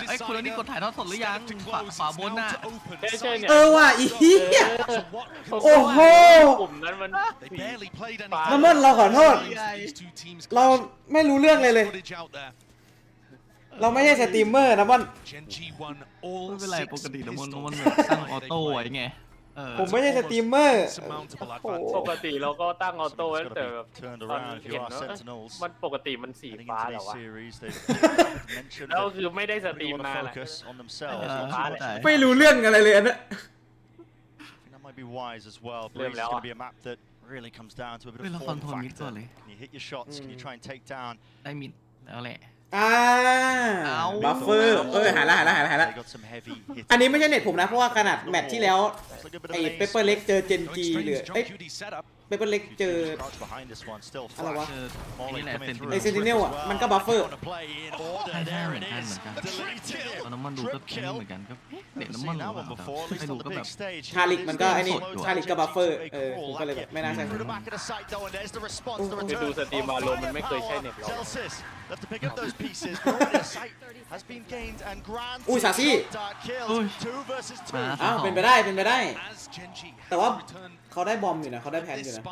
ไอ้คุณนี่กดถ่ายทอดสดหรือยังฝาบนน่ะใช่เนี่ยว่ะอีเหี้ยโอ้โหกลุ่มนั้นมันน้ำมันเราขอโทษเราไม่รู้เรื่องเลยเราไม่ใช่สตรีมเมอร์นะมันไม่เป็นไรปกติน้ำมันตั้งออโต้ไว้ไงผมไม่ใช่สตรีมเมอร์ปกติเราก็ตั้งออโต้ไว้แต่แบบตอนเห็นมันปกติมันสีฟ้าเหรอวะแล้วคือไม่ได้สตรีมมาไม่รู้เรื่องอะไรเลยอันนั้นเริ่มแล้วเป็นละครโทนมิดก่อนเลยได้มิดแล้วแหละบัฟเฟอร์หายละอันนี้ไม่ใช่เน็ตผมนะเพราะว่าขนาดแมตช์ที่แล้วไอ้เปเปอร์เล็กเจอเจนจีหรือเปเปอร์เล็กเจออะไรวะไอเซนติเนลอ่ะมันก็บัฟเฟอร์ได้เหมือนกันตอนน้ำมันดูก็เหมือนกันก็เด็กน้ำมันไม่ดูก็แบบชาลิกมันก็ไอ้นี่ชาลิกก็บัฟเฟอร์ผมก็เลยแบบไม่น่าใช่ดูสตรีมมาโลมันไม่เคยใช่เน็ตหรอกอุ้ยซาซี่เป็นไปได้แต่ว่าเขาได้บอมอยู่นะเขาได้แพนอยู่นะ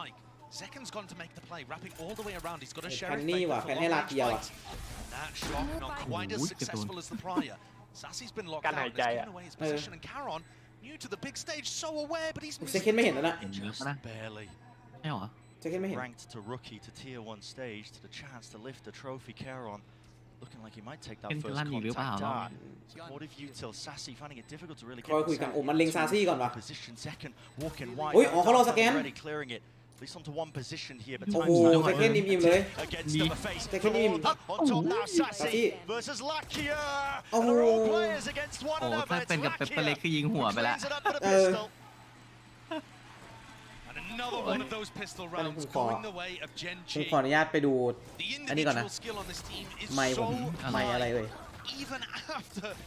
แพนนี่ว่ะแพนให้ลาเกียวอ่ะการหายใจอ่ะเซคเคนไม่เห็นแล้วนะไม่หรอเซคเคนไม่เห็นเป็นลั่นอีกหรือเปล่าคอยคุยกันมันเล็งซาซี่ก่อนวะอุ้ยเขารอสแกนโอ้โหเซคเคนอิ่มเลยเซคเคนอิ่มซาซี่โอ้โหถ้าเป็นกับเปปเปอร์เล็กคือยิงหัวไปแล้วผมขออนุญาตไปดูอันนี้ก่อนนะไมค์ผมไมค์อะไรเลย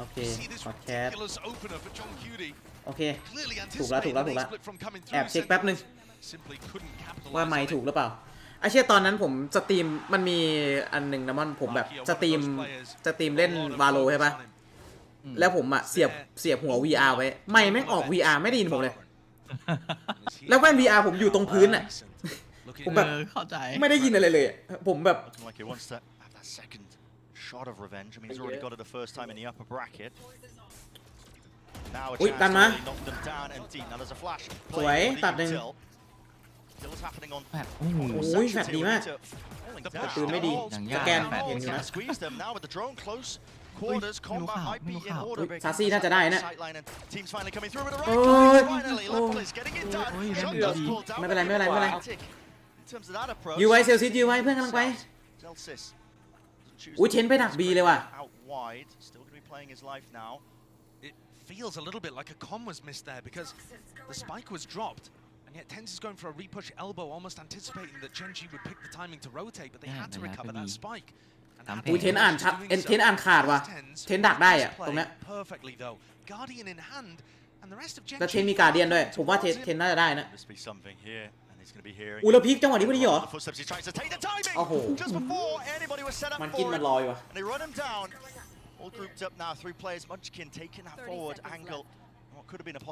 โอเคพอดแคสต์โอเคถูกแล้วแอบเช็คแป๊บนึงว่าไมค์ถูกหรือเปล่าไอเชี่ยตอนนั้นผมสตรีมมันมีอันหนึ่งนะมันผมแบบสตรีมเล่นวาโลใช่ปะแล้วผมอะเสียบหัว VR ไว้ไมค์แม่งออก VR ไม่ได้ยินผมเลยแล้วแว่น VR ผมอยู่ตรงพื้นอ่ะผมแบบเข้าใจไม่ได้ยินอะไรเลยผมแบบอุ้ยตันมาสวยตัดหนึ่งแบบโอ้ยแฟดดีมากแต่ปืนไม่ดีสแกนเห็นอยู่นะซาซี่น่าจะได้นะไม่เป็นไรยื้อไว้เซลซิสยื้อไว้เพื่อนกำลังไปอุ้ยเชนไปดักบีเลยว่ะFeels a little bit like a comm was missed there because the spike was dropped, and yet Tenz is going for a repush elbow, almost anticipating that Genji would pick the timing to rotate, but they had to recover that spike. อุ้ยเทนอ่านชัดเทนอ่านขาดว่ะเทนดักได้อะตรงนี้แล้วเทนมีการเดียนด้วยผมว่าเทนน่าจะได้นะอุ้ยแล้วพีคจังหวะนี้พอดีเหรอโอ้โหมันกินมันลอยว่ะ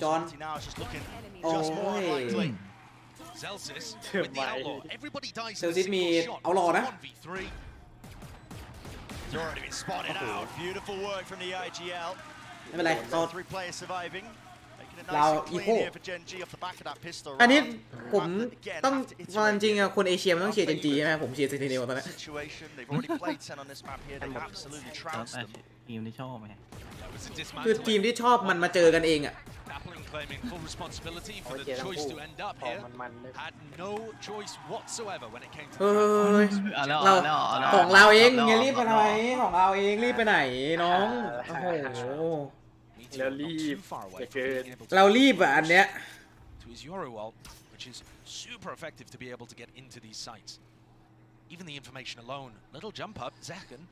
จอนโอ้ยเซลซิสมีเอารอนะไม่เป็นไรเราอีโคอันนี้ผมต้องจริงๆคนเอเชียมันต้องเชียร์เจนจีใช่ไหมผมเชียร์เซนติเนลตอนนี้ทีมที่ชอบไหมคือทีมที่ชอบมันมาเจอกันเองอ่ะเราของเราเองไงรีบไปไหนของเราเองรีบไปไหนน้องโอ้โหแล้วรีบเกินเรารีบอ่ะอันเนี้ยsuper effective to be able to get into these sites. Even the information alone, little jump up, Zekken.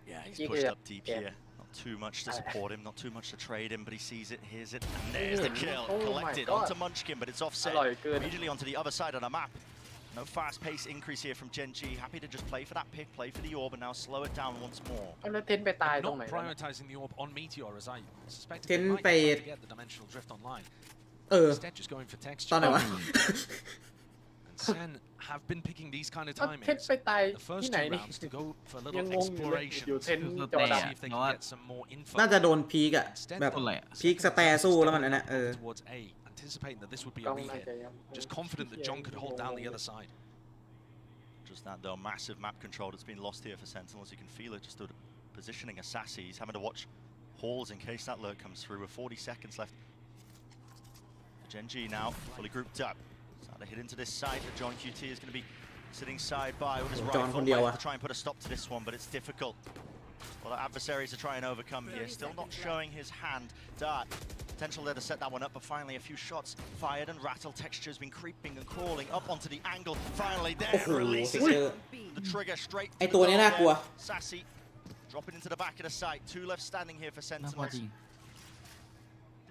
Yeah, he's pushed up deep here. Not too much to support him, not too much to trade him, but he sees it, hears it, and there's the kill. Collected onto Munchkin, but it's offset immediately onto the other side of the map. No fast pace increase here from Genji. Happy to just play for that pick, play for the orb, and now slow it down once more. แล้วเทนไปตายตรงไหน Not prioritizing the orb on Meteor as I suspect Ten they mightไป try to get the dimensional drift online. Instead just going for texture. ตอนไหนวะ And Sen have been picking these kind of เทน timings. ไปตาย The first ที่ไหน two นี่ rounds to go for a ยั little งงงอยู่เลย exploration. อยู่เทน คือ จอ แต่ ดำ See if they can get some more info. น่าจะโดนพีกอะแบบพีกสแตร์สู้แล้วมันนะTowards A, anticipating that this would be ต้ a องน่า re-hit. จะยัง Just confident that John could hold down the other side. Just that though, massive map control that's been lost here for Sentinels. You can feel it just through the positioning of Sassy. He's having to watch halls in case that lurk comes through with 40 seconds left. Genji now fully grouped up. Starting to hit into this side, but John QT is going to be sitting side by with his rifle to try and put a stop to this one, but it's difficult. Well, adversaries to try and overcome here. Still not showing his hand. Dart, potential there to set that one up, but finally a few shots fired and Rattle Texture has been creeping and crawling up onto the angle. Finally there, โอ้โห releases เจอ the trigger straight. ไอตัวนี้น่ากลัว Sassy dropping into the back of the site. Two left standing here for น่ากลัว Sentinels. จริง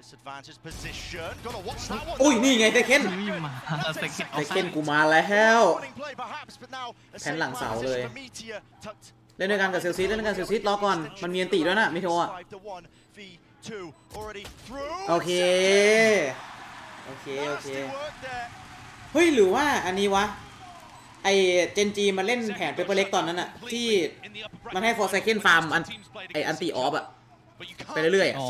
Disadvantaged position. Gotta watch that one. อุ้ยนี่ไงเซเคน วิ่งมาเซ เซเคนกูมาแล้ว Warning play perhaps, but now a แผนหลัง safe เสา line เลย position for Meteor tucked เล่นด้วยกันกับเซลซีเล่นด้วยกันเซลซีรอก่อนมันมีอันติด้วยนะมิโทะ 5-1 V2 already through. โอเคโอเค Nasty work there. เฮ้ยหรือว่าอันนี้วะไอเจนจีมาเล่นแผนเปเปอร์เล็กตอนนั้นอะที่มันให้ฟอร์ไซเคนฟาร์มอันติออฟอะไปเรื่อยๆ อ๋อ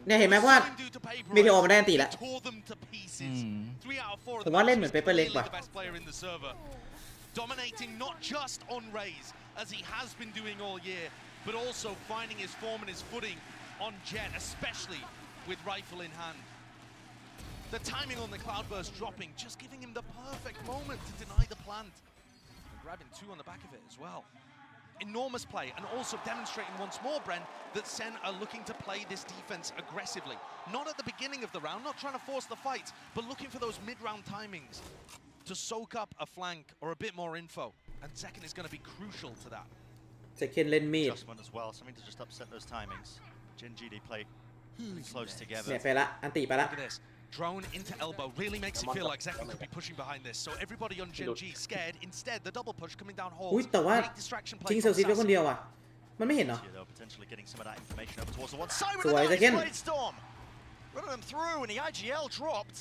เนี่ยเห็นไหมว่ามีเทโอมาได้อันติแล้ว ผมว่าเล่นเหมือนเปเปอร์เล็กว่ะ Dominating not just on Raze as he has been doing all year, but also finding his form and his footing on Jet, especially with rifle in hand. The timing on the cloudburst dropping, just giving him the perfect moment to deny the plant. And grabbing two on the back of it as well. Enormous play, and also demonstrating once more, Bren, that Sen are looking to play this defense aggressively. Not at the beginning of the round, not trying to force the fight, but looking for those mid-round timings to soak up a flank or a bit more info. And second is going to be crucial to that. เซเคนเล่นมีด Adjustment as well, something to just upset those timings. Genji they play close together. เนี่ยไปละอันติไปละ Look at this. Drone into elbow really makes it feel like Zekken could be pushing behind this. So everybody on Genji scared. Instead, the double push coming down halls. อุ้ยแต่ว่า Great distraction play ทิ้งเซล from ซีไว้คน Sassy. เดียวอ่ะมันไม่เห็นเหรอ Here, though, potentially getting some of that information over towards the one side with สวย a nice Zekken blade storm. Running them through, and the IGL dropped.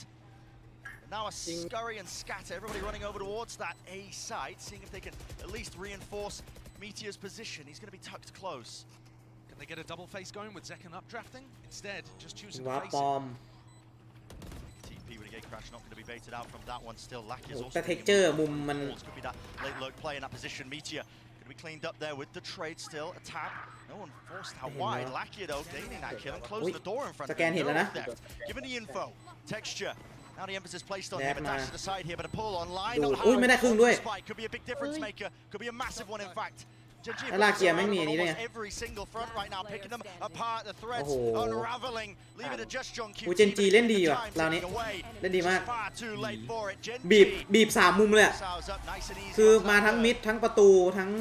And now a scurry and scatter. Everybody running over towards that A site, seeing if they can at least reinforce Meteor's position. He's going to be tucked close. Can they get a double face going with Zekken updrafting? Instead, just choosing วา to ร์ป face ปลอ it. ม TP with a gate crash, not going to be baited out from that one. Still, Lackey is โอ้ also แต่ being texture involved มุม in มัน balls. Could be that late lurk play in that position. Meteor going to be cleaned up there with the trade still. A tap. No one forced out wide. Lackey though gaining that kill and closing the door in front of him. สแกนเห็นแล้วนะ Given the info, texture. Now the emphasis placed on him, Dead a dash man. to the side here, but a pull online. ดู Not อุ้ยไม่ได้ครึ่งด้วย spike. Could be a big difference maker. Could be a massive one in fact. Genji แล้วลากเกียร์ไม่มีอันนี้ด้วยไง almost every single front right now, picking them apart. The threads โอ้โห unraveling, leaving it just John Q. อุ้ยเจนจีเล่นดีว่ะราวนี้เล่นดีมาก Far too late for it. Genji บีบสามมุมเลยอะ sounds up nice and easy. คือมาทั้งมิดทั้งประตูทั้ง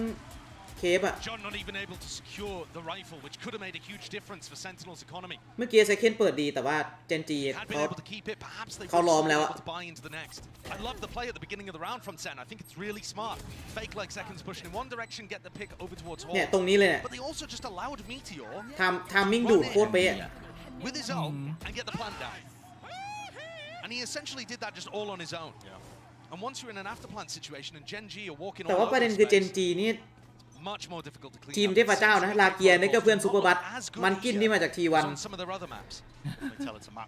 เคปอะ John not even able to secure the rifle, which could have made a huge difference for Sentinel's economy. เมื่อกี้เซเคนเปิดดีแต่ว่าเจนจี Had เขา been able to keep it, perhaps they เขา could ล้อม have แล้ว been อะ able to buy into the next. I love the play at the beginning of the round from Sen. I think it's really smart. Fake like seconds pushing in one direction, get the pick over towards Hall. เนี่ยตรงนี้เลยเนี่ย But they also just allowed Meteor ทามมิ่งดูดโคตรเป๊ะ with his own and get the plant down. And he essentially did that just all on his own. And once you're in an afterplant situation and Genji are walking แต่ all ว่าประ over เด็น the คือเจน space, จีนี่ much more difficult to clean ทีม up. เทพเจ้านะลาเกียนี่ก็เพื่อนซูเปอร์บัสมันกินนี่มาจากทีวัน On some of their other maps.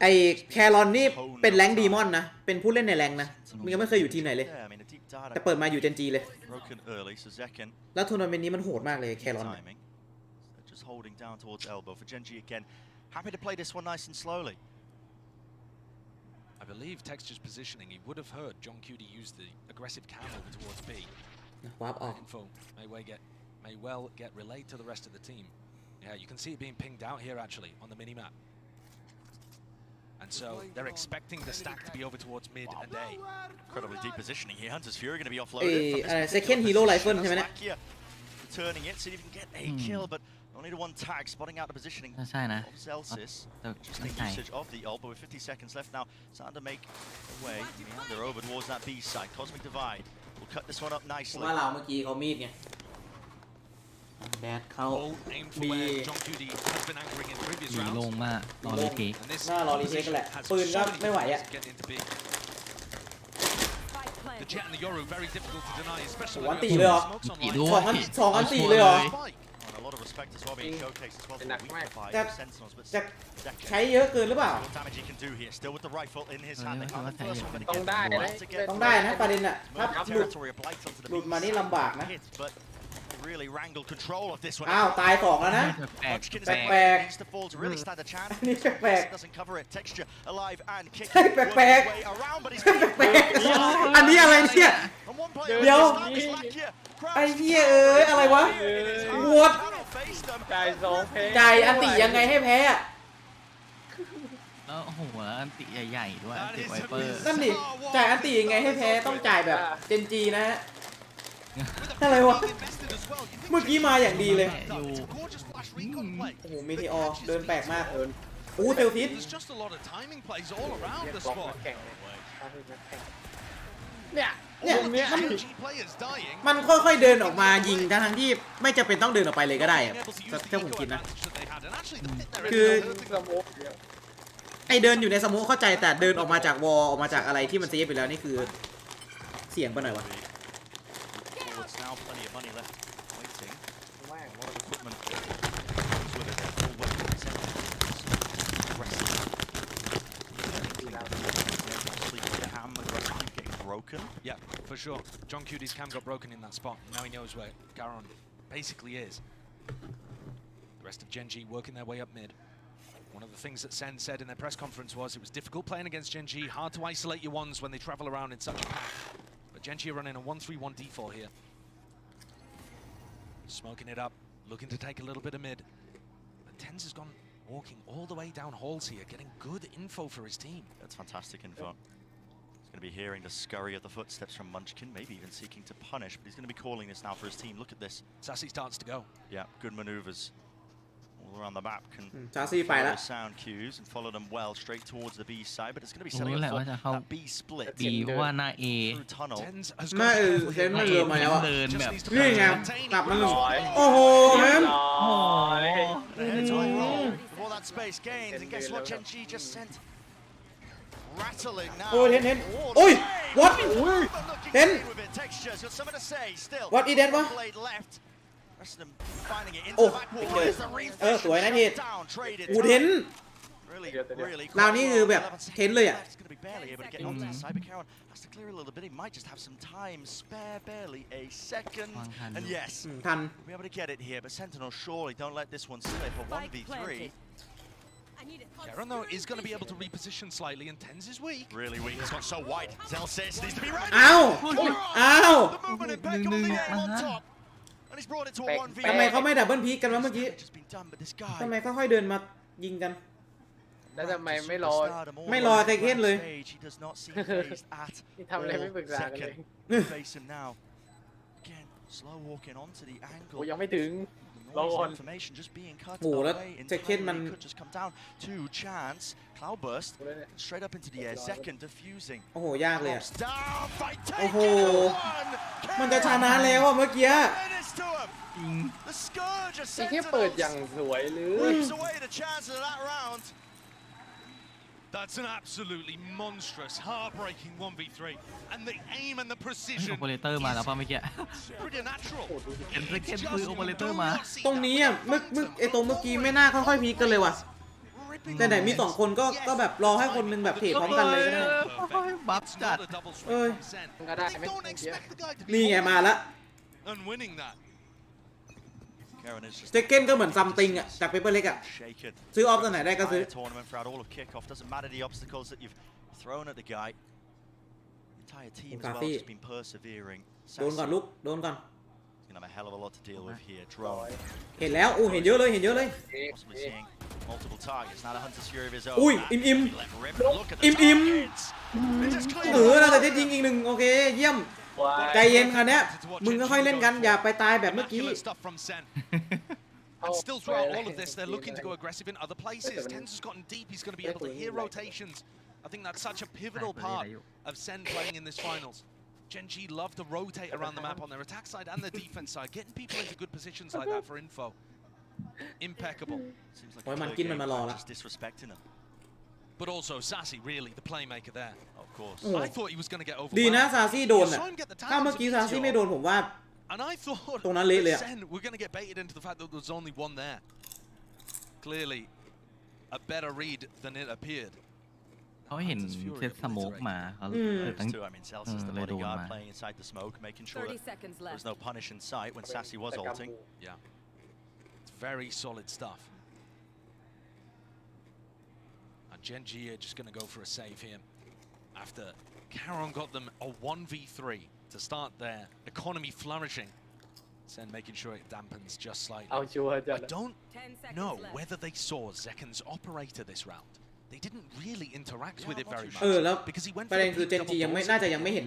ไอแครอนนี่เป็นแรงดีมอนนะเป็นผู้เล่นในแรงนะมันยังไม่เคยอยู่ทีมไหนเลย Yeah, I mean, a deep dart แต่เปิดมาอยู่เจนจีเลย broken early, so Zekken แล้วทัวร์นาเมนต์นี้มันโหดมากเลยแครอน timing. They're just holding down towards elbow for Genji again. Happy to play this one nice and slowly. I believe Texture's positioning, he would have heard John Cutie use the aggressive cam over towards B. วาร์ปออก Info may well get relayed to the rest of the team. Yeah, you can see it being pinged out here actually on the mini-map. And so they're expecting the stack to be over towards mid and A. Incredibly deep positioning here. Hunter's Fury going to be เอ้ offloaded from this second hero rifle ใช่ไหมเนี่ย Lakia returning it, see if he can get a kill, but Only the one tag spotting out the positioning ใช่นะ of Celsius. แต่ Just ไม่ the ใช่ usage of the ult, but with 50 seconds left now, Sander make a way. Meander over towards that B side. Cosmic Divide will cut this one up ผม nicely. ว่าเราเมื่อกี้เขามีดไงแบดเข้า Ball aimed for where John Cutie has been anchoring in previous ดี rounds. ลงมากตอนรีเทค And this น่ารอรีเทคกันแหละ has ปืนก็ so many ไม่ไหวอ่ะ ways to get into B. The Jet and the Yoru very difficult to deny, especially วัน when ตี you เลยเหรอ have smokes ตี online. ด้วย สองอันตีเลยเหรอ Spike. And a lot of respect as well being showcased as well for the weak divide That- of Sentinels, but จะ Second. ใช้เยอะเกินหรือเปล่า What damage he can do here, still with the rifle in his hand. They Yeah, can't the first one, but ต้อง again, ได้นะ well to get ต้องได้นะประเด็นอะถ้า moving หลุด territory of blight onto the หลุด B มานี่ side. ลำบากนะ Hit, but they really wrangled control of this one. อ้าวตายสองแล้วนะ แปลก Munchkin is แปลก needs to fall to really stand a chance. อันนี้แปลก Doesn't cover it. Texture alive and kicking. ใช่แปลก working his way around, but he's แปลกๆอันนี้อะไรเนี่ย and one player เดี๋ยว is Lakia. ไอ้เหี้ยเอ้ยอะไรวะ What? Cannot face them. จ่าย2เพลง จ่ายอันติยังไงให้แพ้อะ แล้วโอ้โหอันติใหญ่ๆด้วยอันติไวเปอร์ นั่นดิจ่ายอันติยังไงให้แพ้ต้องจ่ายแบบเจนจีนะฮะอะไรวะ Invested as well. You think เมื่อกี้มาอย่างดีเลย อยู่ it's a gorgeous flash recon play. โอ้โหมีทีออเดินแปลกมากโอ้เซลซิส There's just a lot of timing plays all around เรีย the กบล็อก spot. นักแข่งเลยนักแข่งเนี่ย เนี่ย ตรงเนี้ย G players dying. มันค่อยๆเดินออกมายิงทั้งที่ไม่จำเป็นต้องเดินออกไปเลยก็ได้อะ Being able to use the ถ้าผม eco คิดนะ advantage that they had. And actually, the pit they're คือ สโมกเดียว ไอเดินอยู่ในสโมุเข้าใจแต่เดินออกมาจากวอลออกมาจากอะไรที่มันเซฟไปแล้วนี่คือเสี่ยงไปหน่อยวะ Forwards now, plenty of money left waiting. แม่ง A lot of equipment comes with it. They're full weapon broken. Yeah, for sure. John Cutie's cam got broken in that spot. Now he knows where Garon basically is. The rest of Gen G working their way up mid. One of the things that Sen said in their press conference was it was difficult playing against Gen G, hard to isolate your ones when they travel around in such a pack. But Gen G are running a 1-3-1 default here. Smoking it up, looking to take a little bit of mid. But Tens has gone walking all the way down halls here, getting good info for his team. That's fantastic info. He's going to be hearing the scurry of the footsteps from Munchkin, maybe even seeking to punish, but he's going to be calling this now for his team. Look at this. Sassy starts to go. Yeah, good maneuvers. All around the map can ซาซี่ไป follow แล้ว the sound cues and follow them well straight towards the B side, but it's going to be รู้ setting แหละ up ว่า for จะเข้า that B split ดีเพราะว่าหน้าเอ through tunnel. Tens has แม่ got เซนมันเรือมาแล้วอะ เดินแบบ นี่ไงกลับมาหนึ่งโอ้โหแมน โอ้ย And ahead to roll before that space gains, and guess what Gen G just sent? Rattling now. โอ้ยเห็น all โอ้ย the way. what But looking เห็น great with it. Texture's got something to say still. What he did, One what? blade left. Rest of them finding it into Oh, the back wall. big There's deal. the refresh. สวยนะที Down, traded. อูเทน Really, really ราวนี้คือแบบ 11 เทนเลยอะ seconds left. It's going to be barely able to get onto the side, but Karen has to clear a little bit. He might just have some time spare, barely a second. วางทัน And อยู่ yes, ทัน we'll be able to get it here, but Sentinel surely don't let this one slip. A 1v3. Garon, though, is going to be able to reposition slightly, and Tens is weak. Really weak. It's got so wide. Zelsis needs to be ready. อ้าวอ้าว The movement impeccable, the aim on top. And he's brought it to a 1v3. ทำไมเขาไม่ดับเบิลพีคกันวะเมื่อกี้ Just been done, but this ทำไม guy. เขาค่อยเดินมายิงกัน แล้วทำไมไม่รอ ไม่รอไทเคนเลย He does not seem phased at ที่ทำอะไรไม่ปรึกษากันเลย second. Face him now. Again, slow walking onto the กู angle. ยังไม่ถึง The noise Lord. information just being cut โหแล้ว away เจคเคนมัน entirely. Could just come down to chance. Cloudburst straight up into the air. Second diffusing. โอ้โหยากเลยอะ Drops down. Fight โอ้โห taken. มันจะชนะแล้วอะเมื่อกี้ Finish to him. The scourge of ไอ้แค่เปิดอย่าง Sentinels สวยเลย rips away the chances of that round. That's an absolutely monstrous, heartbreaking 1v3. And the aim and the โอ precision เปอเรเตอร์มาแล้วป่ะเมื่อกี้ pretty natural. เห็นเซ็กเก็ตคุยโอเปอเรเตอร์มา ตรงนี้อ่ะไอตรงเมื่อกี้ไม่น่าค่อยๆพีคกันเลยว่ะ แต่ไหนมีสองคนก็แบบรอให้คนหนึงแบบเทพร้อมกันเลยก็ได้ บัฟ It's จัด not a double swing Ơi. from Sen. ก็ได้ They ไม่ don't เยอะ expect the guy to นี่ be ไงมาละ and winning that. Karen is just เจคเก้นก็เหมือนซัมติงอ่ะจากเปเปอร์เล็กอ่ะ shaken. ซื้อออฟตัวไหนได้ก็ซื้อ Entire tournament throughout all of kickoff. Doesn't matter the obstacles that you've thrown at the guy. The entire team as well Coffee. just been persevering. โดนก่อนลุกโดนก่อน He's gonna have a hell of a lot to deal with here. Drone เห็นแล้วอู้เห็นเยอะเลยเห็นเยอะเลย possibly seeing multiple targets. Now the Hunter's Fury of his own. อุ้ย Now อิ่ม he left rip. Look at the Im. targets. It just เอ cleared อ the เราจะ wall. ได้ยิงอีกหนึ่งโอเคเยี่ยม ว้าย ใจเย็นคราวเนี้ยมึงก็ค่อยเล่นกันอย่าไปตายแบบเมื่อกี้ Immaculate stuff from Sen. เขา And still throughout all of this, they're looking to go aggressive in other places. Tens has gotten deep. He's going to be able to hear rotations. I think that's such a pivotal part of Sen playing in this finals. Gen.G love to rotate around the map on their attack side and their defense side, getting people into good positions like that for info. Impeccable. Seems like a clear game, just disrespecting them. But also Sassy, really, the playmaker there. Of course. I thought he was going to get ดีนะ overwhelmed. ซาซี่โดนอ่ะถ้าเมื่อกี้ซาซี่ไม่โดนผมว่า And I thought ตรงนั้นเละเลย Sen were going to get baited into the fact that there was only one there. Clearly, a better read than it appeared. เขาเห็นเซตสโมกมาเขาตั้ง I mean, Cells is the bodyguard playing inside the smoke, making sure that there was no punish in sight when Sassy was ulting. Yeah, it's very solid stuff. And Gen.G are just going to go for a save here after Caron got them a 1v3 to start their economy flourishing. Sen making sure it dampens just slightly. I don't know whether they saw Zekken's operator this round. They didn't really interact with it very much แล้ว because he went ประเด็นคือ Gen.G ยังไม่น่าจะยังไม่เห็น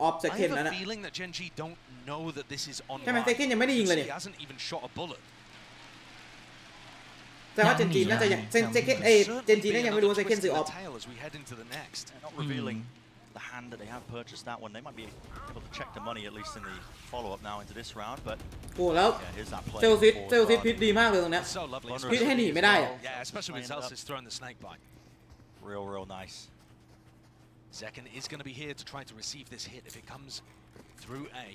ออฟเซคันด์ I นั้น have นะ a feeling that Gen.G don't know that this is online. ใช่ไหมเซคันด์ยังไม่ได้ยิงเลยเนี่ย He hasn't even shot a bullet. แต่ว่า Gen.G น่าจะยังGen.G น่ายังไม่รู้ว่าเซคันด์ซื้อออฟ As we head into the next. Not revealing the hand that they have purchased that one. They might be able to check the money at least in the follow-up now into this round, but โอ้แล้ว here's that play. เซลซิสพิษดีมากเลยตรงเนี้ย So lovely. พิษให้หนีไม่ได้อะ Yeah, especially with Celsius throwing the snake bite. Real nice. Zekken is going to be here to try to receive this hit if it comes through A.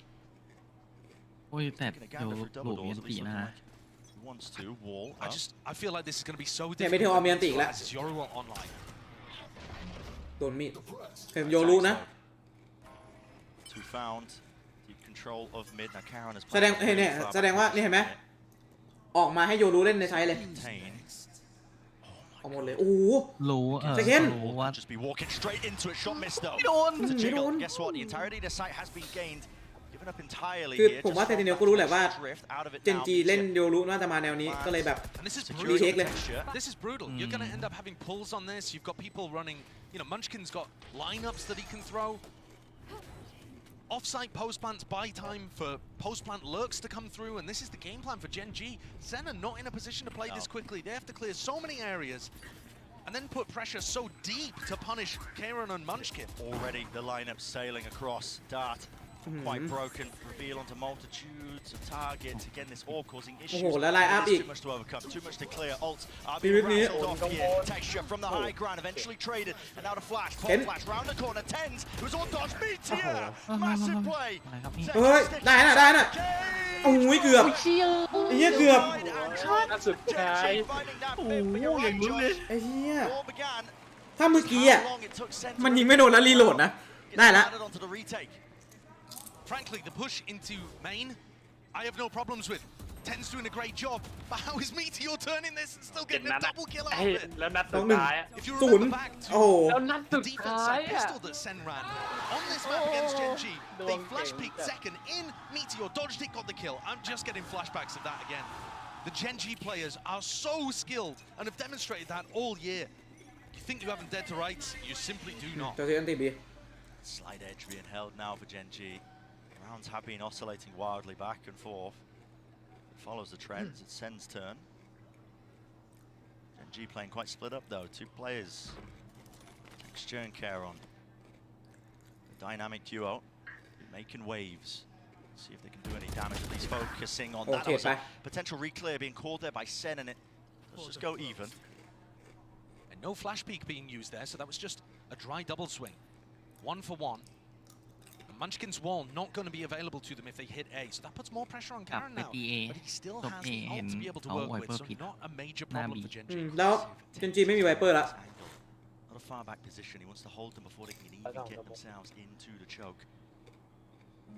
โอ้ยแต่โยลูกยันตีนะ Wants to wall. I feel like this is going to be so เนี่ยไม่เที่ยวออมยันตีแล้ว difficult. Yoru online. โดนมีดเห็นโยรู้นะ To found deep control of mid. Now Caron has แสดงเนี่ยแสดงว่านี่เห็นไหมออกมาให้โยรู้เล่นในไซส์เลย เอาหมดเลยโอ้โห รู้ รู้ ว่า Just be walking straight into it. Shot missed though. ไม่โดน Guess what? The entirety of the site has been gained. Given up entirely คือ here. ผมว่าเซนติเนลก็รู้แหละว่า Gen.G เล่นโยรู้น่าจะมาแนวนี้ก็เลยแบบ And this is รีเทคเลย This is brutal. You're going to end up having pulls on this. You've got people running. You know, Munchkin's got lineups that he can throw. Off-site post-plants buy time for post-plant lurks to come through, and this is the game plan for Gen.G. Sen are not in a position to play this quickly. They have to clear so many areas and then put pressure so deep to punish Caron and Munchkin. Already the lineup sailing across. Dart quite broken. Reveal onto multitudes of targets. Again, this all causing issues. โอ้โหแล้วไลน์อัพอีก Too much to overcome. Too much to clear. Ult are ชีวิ being ตนี้ rattled off here. Texture from the high ground. Eventually traded. And now the flash. Pop flash round the corner. Tens. It was all dodge. Meteor. Massive play. เฮ้ยได้น่ะโอ้ยเกือบไอ้เหี้ยเกือบ สุดท้าย โอ้โหอย่างรู้เลย ไอ้เหี้ยถ้าเมื่อกี้อ่ะมันยิงไม่โดนแล้วรีโหลดนะได้ละ Frankly, the push into main, I have no problems with. Ten's doing a great job, but how is Meteor turning this and still getting a double kill out of it? แล้วนัดสุดท้าย If you remember back to โอ้โห the defense side pistol that Sen ran on this map against Gen.G, they flash peeked second in, Meteor dodged it, got the kill. I'm just getting flashbacks of that again. The Gen.G players are so skilled and have demonstrated that all year. You think you haven't dead to rights, you simply do not. เจ้าเทียนตีบี Slight edge being held now for Gen.G. Rounds have been oscillating wildly back and forth. Follows the trends. It's Sen's turn. Gen.G playing quite split up though. Two players. Texture and Caron. A dynamic duo. Making waves. See if they can do any damage. At least focusing on that. Was a potential reclear being called there by Sen, and let's just go even. And no flash peek being used there, so that was just a dry double swing. 1 for 1. Munchkin's wall not going to be available to them if they hit A, so that puts more pressure on Caron now. But he still has the ult to be able to work with, so not a major problem for Gen.G. แล้ว Gen.G ไม่มีไวเปอร์ละ Not a far back position. He wants to hold them before they can even get themselves into the choke.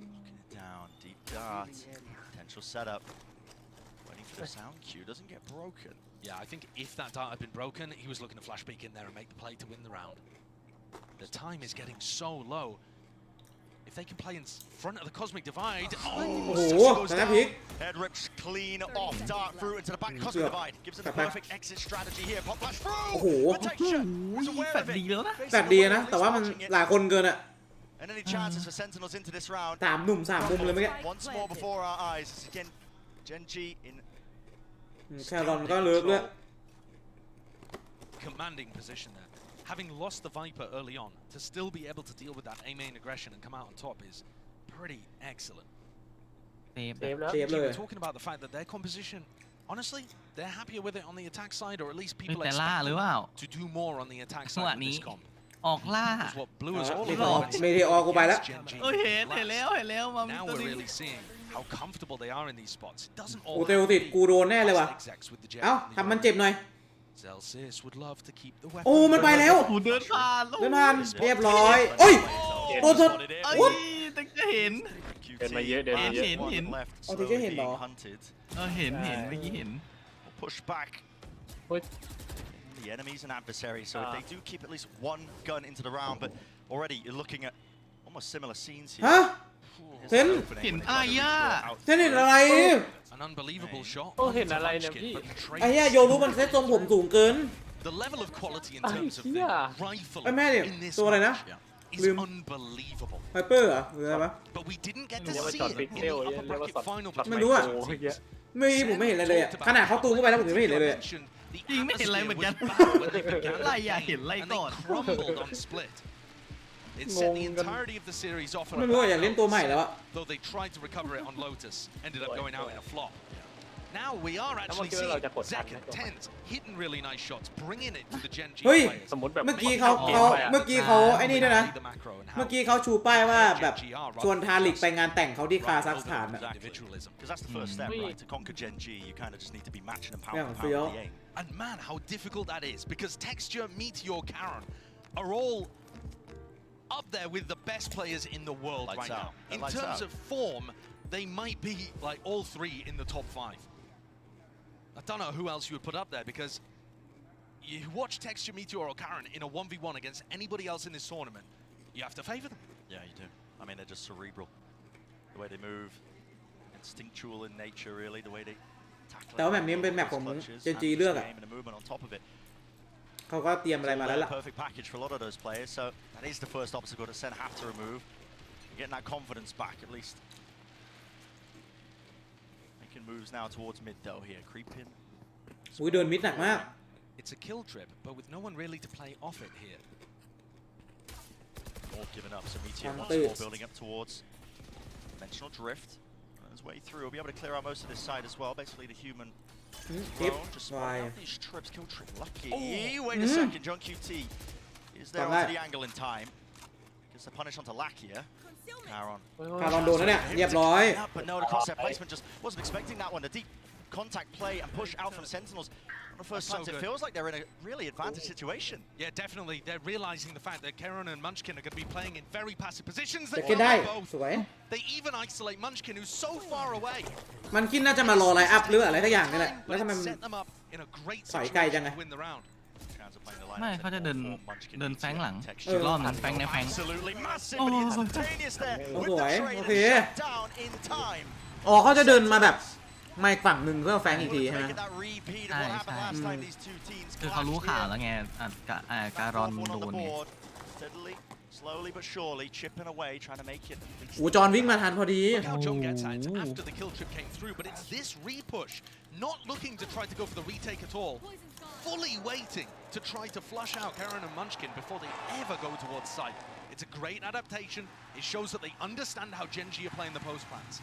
Looking it down, deep dart, potential setup. Waiting for the sound cue, doesn't get broken. Yeah, I think if that dart had been broken, he was looking to flash peek in there and make the play to win the round. The time is getting so low. If they can play in front of the Cosmic Divide, goes down. Head rips clean off, dart through into the back Cosmic Divide. Gives them the perfect exit strategy here. Pop flash through. Protection. Was aware of it. แบบดีนะแต่ว่ามันหลายคนเกินอ่ะ And any chances for Sentinels into this round? 3 หนุ่ม 3 มุมเลยเมื่อกี้ Once more before our eyes. Again, Gen.G in แครอนก็เลิกด้วย Commanding position there. Having lost the Viper early on, to still be able to deal with that A main aggression and come out on top is pretty excellent. เซฟ เซฟแล้ว เลย We're talking about the fact that their composition, honestly, they're happier with it on the attack side, or at least เฮ้ย people แต่ล่า expect หรือเปล่า to do more on the attack จังหวะ side of นี้ this comp. ออกล่า Is what Blue is all เม about. เทอร์กูไปแล้ว Genji เอ้ยเห็น last. แล้วมามี Now ตัว we're นี้ really seeing how comfortable they are in these spots. It doesn't กู all เตลติดกูโดนแน่เลยว่ะ execs with the jet เอ้า on the ทำมันเจ็บหน่อย Celsius would love to keep the โอ้ weapon. มันไปแล้ว โอ้เดินผ่าน เดินผ่านเรียบร้อยโอ้ยโดนชน เอ้ยแต่ก็เห็น เดินมาเยอะเดินมาเยอะ เห็น Oh, did you hit him, though? เห็นเมื่อกี้เห็น Push back. The enemies and adversaries, so if they do keep at least one gun into the round, but already you're looking at almost similar scenes here. ฮะ Here's Ten? an opening when they try to Aya. redraw out. เส้นเห็นอะไร An unbelievable shot. โอ้เห็นอะไรเนี่ย Munchkin, พี่ but the ไอ้เหี้ย traits- โยรู้มันเซ็ตทรงผมสูงเกิน The level of quality in Ay, terms of the yeah. rifle ไอ้แม่เนี่ย in this ตัวอะไรนะ match is ลืม unbelievable. ไฮเปอร์เหรอหรืออะไรวะ But we didn't get to เรียกว่า see ช็อต it พิ in กเซ the ล upper เรียกว่า bracket ช็อต final ช็อต ไม่ ไม รู้ โค อะ รเมื่อกี้ ไม่ผมไม่เห็นอะไรเลยอะขนาดเขาตูมเข้าไปแล้วผมยังไม่เห็นเลยเลย จริงไม่เห็นอะไรเหมือนกัน ไล่อะเห็นไล่ก่อน crumbled on split. It set the entirety of the series off on ไม่ a รู้อะ bad อยากเล่นตัวใหม่แล้วอะ note, though they tried to recover it on Lotus, ended up going out in a flop. Now we are actually Someone give it seeing like a pot Zek can, and Tens hitting really nice shots, bringing it to the Genji เฮ้ย players. สมมติแบบ เมื่อกี้เขา ไม่ เขา ไปอะ เมื่อกี้เขาไอ้นี่ด้วยนะ The macro and how เมื่อกี้เขาชูป้ายว่าแบบชวนทาลิกไปงานแต่งเขาที่คาซัคสถานอะ individualism. Because that's the first step, Mm. right? To conquer Gen G, you kind of just need to be matching and power Yeah, for for power you. the aim. And man, how difficult that is, because Texture, Meteor, Karen are all up there with the best players in the world Lights right out. now. In Lights terms out. of form, they might be like all three in the top 5. I don't know who else you would put up there, because you watch Texture, Meteor, or Karen in a 1v1 against anybody else in this tournament, you have to favor them. Yeah, you do. I mean, they're just cerebral. The way they move, instinctual in nature, really. The way they tackle. แต่ว่าแบบนี้เป็นแบบของ clutches, เจนจีเลือกอะ and the movement on top of it. เขาก็เตรียมอะไรมาแล้วล่ะ Perfect package for a lot of those players. So that is the first obstacle that Sen have to remove. Getting that confidence back, at least. Making moves now towards mid though here, creeping. อุ้ยเดินมิดหนักมาก It's a kill trip, but with no one really to play off it here. All given up, so Meteor once Thunder. more building up towards dimensional drift. On his way through, he'll be able to clear out most of this side as well. Basically, the human ทิป drone just วาย spotting out these trips, kill trip. Lucky. Wait a Mm. second, John QT is there Done onto that. the angle in time. Gets the punish onto Lakia. Caron. คารอนโดนแล้วเนี่ยเรียบร้อย But no, the concept placement just wasn't expecting that one. The deep contact play and push out from Sentinels. One of the first That's so times it good. feels like they're in a really advantage situation. Yeah, definitely. They're realizing the fact that Karen and Munchkin are going to be playing in very passive positions. จะ They เก็ตได้ know both. สวย They even isolate Munchkin, who's so far away. มันคิดน่าจะมารอไลน์อัพหรืออะไรทักอย่างนี่แหละ But แล้วทำไม it มัน set them up in a great ถอยไกลจัง situation ไง to win the round. Chance of playing the line ไม่ up, เขาจะ set เดิน for Munchkin เดินแฟงหลัง texture. อีกรอบหนึงแฟงในแฟง Absolutely massive, Oh, but oh, instantaneous there oh, with the boy. trade and Okay. shut down in time. อ๋อเขาจะเดินมาแบบไม่ฝั่งหนึ่งเพื่อแฟงอีกทีใช่ไหม Making that repeat of what happened last time these two teams คือเขารู้ clashed ข่าว here. แล้วไงการอน Fourth one โด on the นไง board. Steadily, slowly but surely, chipping away, trying to make it. โอ้จอนวิ่งมาทันพอดี Look how John gets at it after the kill trip came through, but it's this repush, not looking to try to go for the retake at all, fully waiting to try to flush out Karen and Munchkin before they ever go towards site. It's a great adaptation. It shows that they understand how Genji are playing the post plans.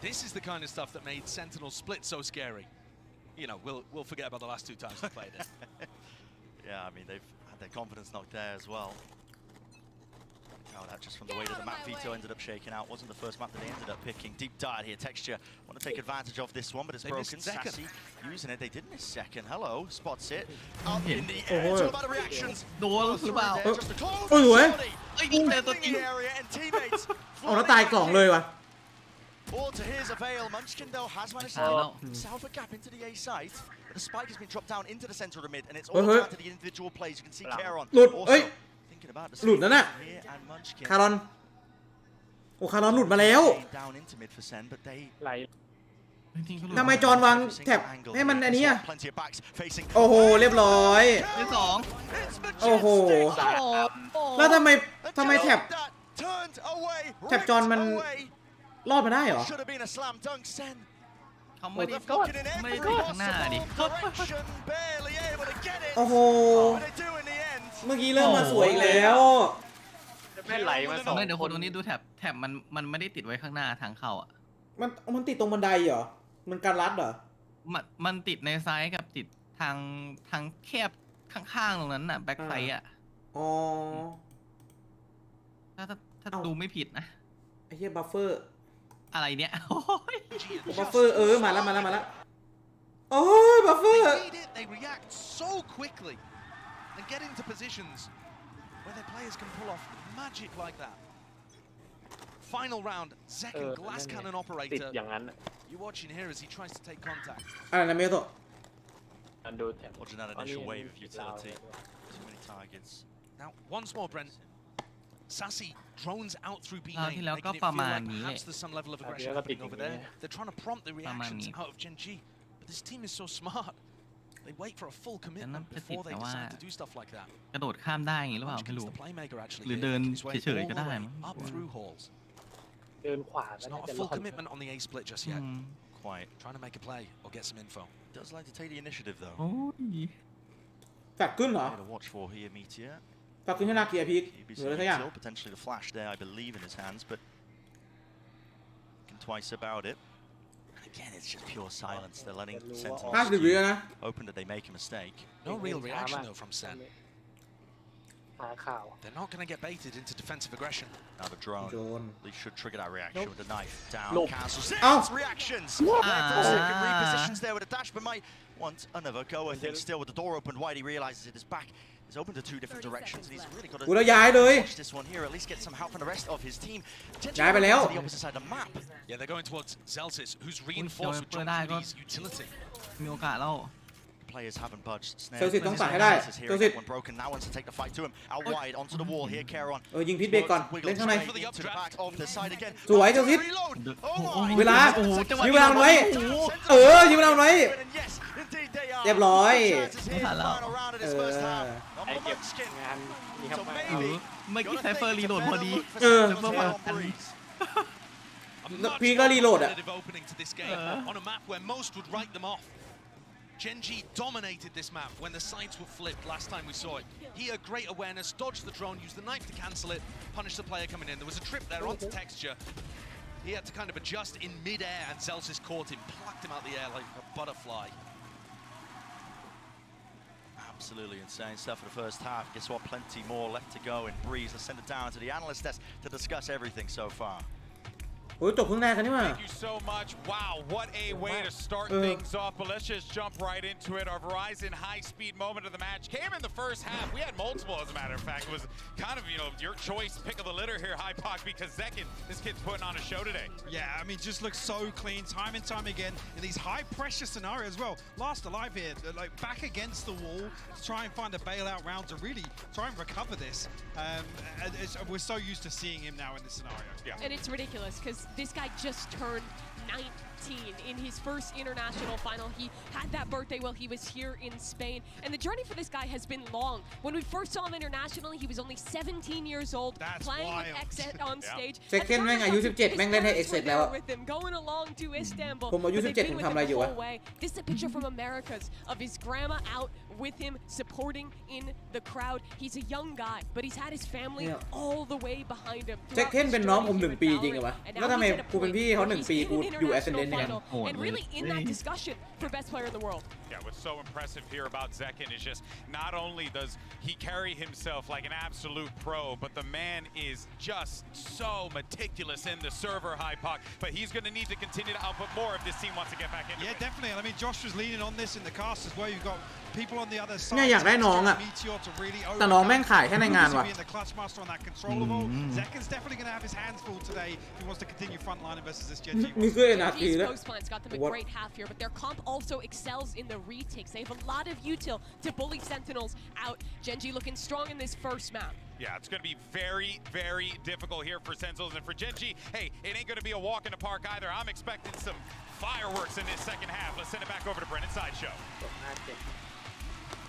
This is the kind of stuff that made Sentinel split so scary. You know, we'll forget about the last 2 times they played it. Yeah, I mean, they've had their confidence knocked there as well. Oh, that just from the way that the map veto ended up shaking out. Wasn't the first map that they ended up picking. Deep dive here, Texture. Want to take advantage of this one, but it's They broken. missed second. Sassy using it. They did miss second. Hello, spots it. Up Yeah. in the air. Oh, It's all yeah. about the reactions. โดนหรือเปล่า There, just to close Oh, the yeah. shorty. เอ้ยยิงแต่ตัวจริ Defending ง the area and teammates. เอาแล้วตายกล่องเลยว่ะ All to his avail. Munchkin, though, has managed to Oh. get himself a gap into the A site. But the spike has been dropped down into the center of the mid, and it's Oh, all hey. down to the individual plays. You can see Caron Lụt, also ê. thinking about the Lụt nữa nè. here, and Munchkin คารอนโอ้คารอนหลุดมาแล้ว came down into mid for Sen, but they ไหล จริงๆก็รู้ ทำไมจอนวางแท็บให้มันอันนี้อะ plenty of backs facing โอ้โหเรียบร้อย ที่สอง It's โอ้โห majestic. แล้วทำไม A แท็บ jump that turned away, แท็บจอนมัน ripped away. รอดมาได้เหรอ Should have been a slam dunk, Sen. เข เขาไม่ได้ไม่ได้ข้างหน้าดิ โอ้โหเมื่อกี้เริ่มมาสวยอีกแล้ว แม่ไหลมาสอง ไม่เดี๋ยว ค คน น ตรงนี้ดูแถบมันไม่ได้ติดไว้ข้างหน้าทางเข้าอ่ะ มันติดตรงบันไดเหรอมันการรัดเหรอ มันติดในซ้ายกับติดทางแคบข้างๆตรงนั้นน่ะแบ็คไซด์อ่ะ อ๋อ ถ้าดูไม่ผิดนะ ไอ้เหี้ยบัฟเฟอร์ อะไรเนี่ย บัฟเฟอร์มาแล้วโอ้ยบัฟเฟอร์ They react so quickly and get into positions where their players can pull off magic like that. Final round, second glass cannon ติด operator. อย่างนั้น You're watching here as he tries to take contact. อะไรนะเมโตะ อันดูแถบ Watching that initial wave of utility. Too many targets. Now, once more, Brent. Sassy drones out through B คราว lane, ที่แล้ว making ก็ it ประ feel มาณ like นี้ perhaps there's some level of aggression happening over there. They're trying to prompt the reactions out of Gen G. But this team is so smart. They wait for a full commitment before they decide to do stuff like that. กระโดดข้ามได้อย่างนี้หรือเปล่า Punch ไม่ against รู้ the playmaker actually หรือ here. เดิน His way เฉย all ๆก็ the ได้ way มั้ง up through halls. เดินขวาก็ It's น่า not จะ a ร full อด commitment on the A split just yet. Quite. Trying to make a play or get some info. Does like to take the initiative though. โอ้ย แฟดขึ้นเหรอ Play to watch for here, Meteor. แฟดขึ้นให้นาเกียร์พีก He'd be หรืออะไรสักอย่าง still potentially the flash there, I believe, in his hands, but thinking twice about it. Again, it's just pure silence. They're letting 50 วิแล้วนะ Sentinels open that they make a mistake. No real reaction though from Sen. หาข่าว They're not going to get baited into defensive aggression. Now the drone. โดน They should trigger that reaction with the knife. Down, Nope. cancels. Ow. Reactions! Ah. Second repositions there with a dash, but might want another go, I think, still with the door opened wide. He realizes it is back. He's open to two different directions, and he's really got to กูแล้วย้ายเลย watch this one here, at least get some help from the rest of his team. ย้ายไปแล้ว To the opposite side of the map. Yeah, they're going towards Zelsis, who's reinforced with John Cody's utility. มีโอกาสแล้ว Players haven't budged. Snare เซลซิตต้องตัดให้ได้ is เซ here ลซิต again, one broken. Now wants to take the fight to him. Out wide onto the wall here, Keron. ยิงพิษเบรกก่อน เล่นข้างใน To the back of the side again. สวยเซลซิต Reload. โอ้โห เวลา โอ้โหจังหวะ ยื้อเวลามันไว้ โอ้โห ยื้อเวลามันไว้ Yes, indeed they are. เรียบร้อย Chances here for the final round of this first half. ไอ้ On the เก็บ Munchkin. งานนี่ครับ So มา maybe เมื่อกี้ไซเฟอร์รีโหลดพอดี Sentinels Uh. here on Breeze. A Look, much Pika more reload. competitive opening to this game on a map where most would write them off. Gen G dominated this map when the sides were flipped last time we saw it. Here, great awareness, dodged the drone, used the knife to cancel it, punished the player coming in. There was a trip there onto texture. He had to kind of adjust in mid-air, and Zelsis caught him, plucked him out the air like a butterfly. Absolutely insane stuff for the first half. Guess what? Plenty more left to go in Breeze. Let's send it down to the analyst desk to discuss everything so far. โอ้ยจบครึ่งแรกกันนี่หว่า Thank you so much. Wow, what a way to start things off. But let's just jump right into it. Our Verizon high-speed moment of the match came in the first half. We had multiple, as a matter of fact. It was kind of, your choice, pick of the litter here, Hypoc, because Zekin, this kid's putting on a show today. Yeah, I mean, just looks so clean time and time again in these high-pressure scenarios as well. Last alive here, like back against the wall to try and find a bailout round to really try and recover this. We're so used to seeing him now in this scenario. Yeah. And it's ridiculous because this guy just turned 19 in his first international final. He had that birthday while he was here in Spain. And the journey for this guy has been long. When we first saw him internationally, he was only 17 years old, That's playing wild. with Exet on stage. Second แม่งอายุ17แม่งเล่นให้ Exet แล้วอะ with him, going along to Istanbul. ผมอายุ But they've 17 been ผม with ทำ him อะไร the อยู่วะ whole way. This is a picture from Americas of his grandma out with him, supporting in the crowd. He's a young guy, but he's had his family all the way behind him. เจ็คเคนเป็นน้องผม1 ปีจริงเหรอวะแล้วทำไมกูเป็นพี่เขา1 ปีกูอยู่ Ascendant อย่างนั้น and really in that discussion for best player in the world. Yeah, what's so impressive here about Zekin is just not only does he carry himself like an absolute pro, but the man is just so meticulous in the server, Hypoc. But he's going to need to continue to output more if this team wants to get back into it. Yeah, definitely. I mean, Josh was leaning on this in the cast as well. You've got people on the other side. เนี่ยอยากได้น้องอะ Meteor to really แต่น้องแม่งขายแค่ในงานว่ะ being the clutch master on that controllable. Zekin's definitely going to have his hands full today if he wants to continue frontline versus this Gen G. มีเสื้อนาที These แล้ว post plans got them a What? great half here, but their comp also excels in the retakes. They have a lot of util to bully Sentinels out. Gen G looking strong in this first map. Yeah, it's going to be very, very difficult here for Sentinels. And for Gen G, hey, it ain't going to be a walk in the park either. I'm expecting some fireworks in this second half. Let's send it back over to Brennan Sideshow.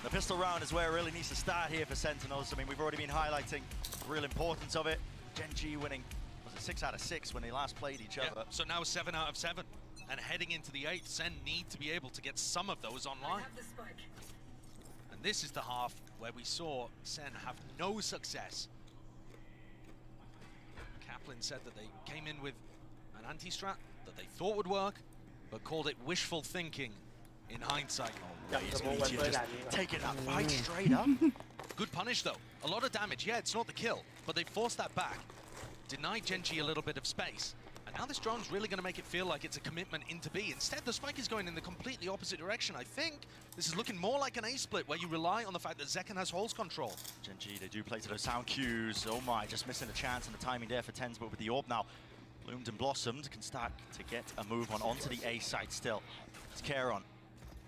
The pistol round is where it really needs to start here for Sentinels. I mean, we've already been highlighting the real importance of it. Gen G winning, was it 6 out of 6 when they last played each other? So now 7 out of 7. And heading into the 8th, Sen need to be able to get some of those online. And this is the half where we saw Sen have no success. Kaplan said that they came in with an anti-strat that they thought would work, but called it wishful thinking in hindsight. Just taking that fight straight up. Good punish though. A lot of damage. Yeah, it's not the kill, but they forced that back. Denied Genji a little bit of space. And now this drone's really going to make it feel like it's a commitment into B. Instead, the spike is going in the completely opposite direction. I think this is looking more like an A split where you rely on the fact that Zekken has holes control. Genji, they do play to those sound cues. Oh my, just missing a chance and the timing there for TenZ, but with the orb now bloomed and blossomed, can start to get a move onto the A side still. It's Karon.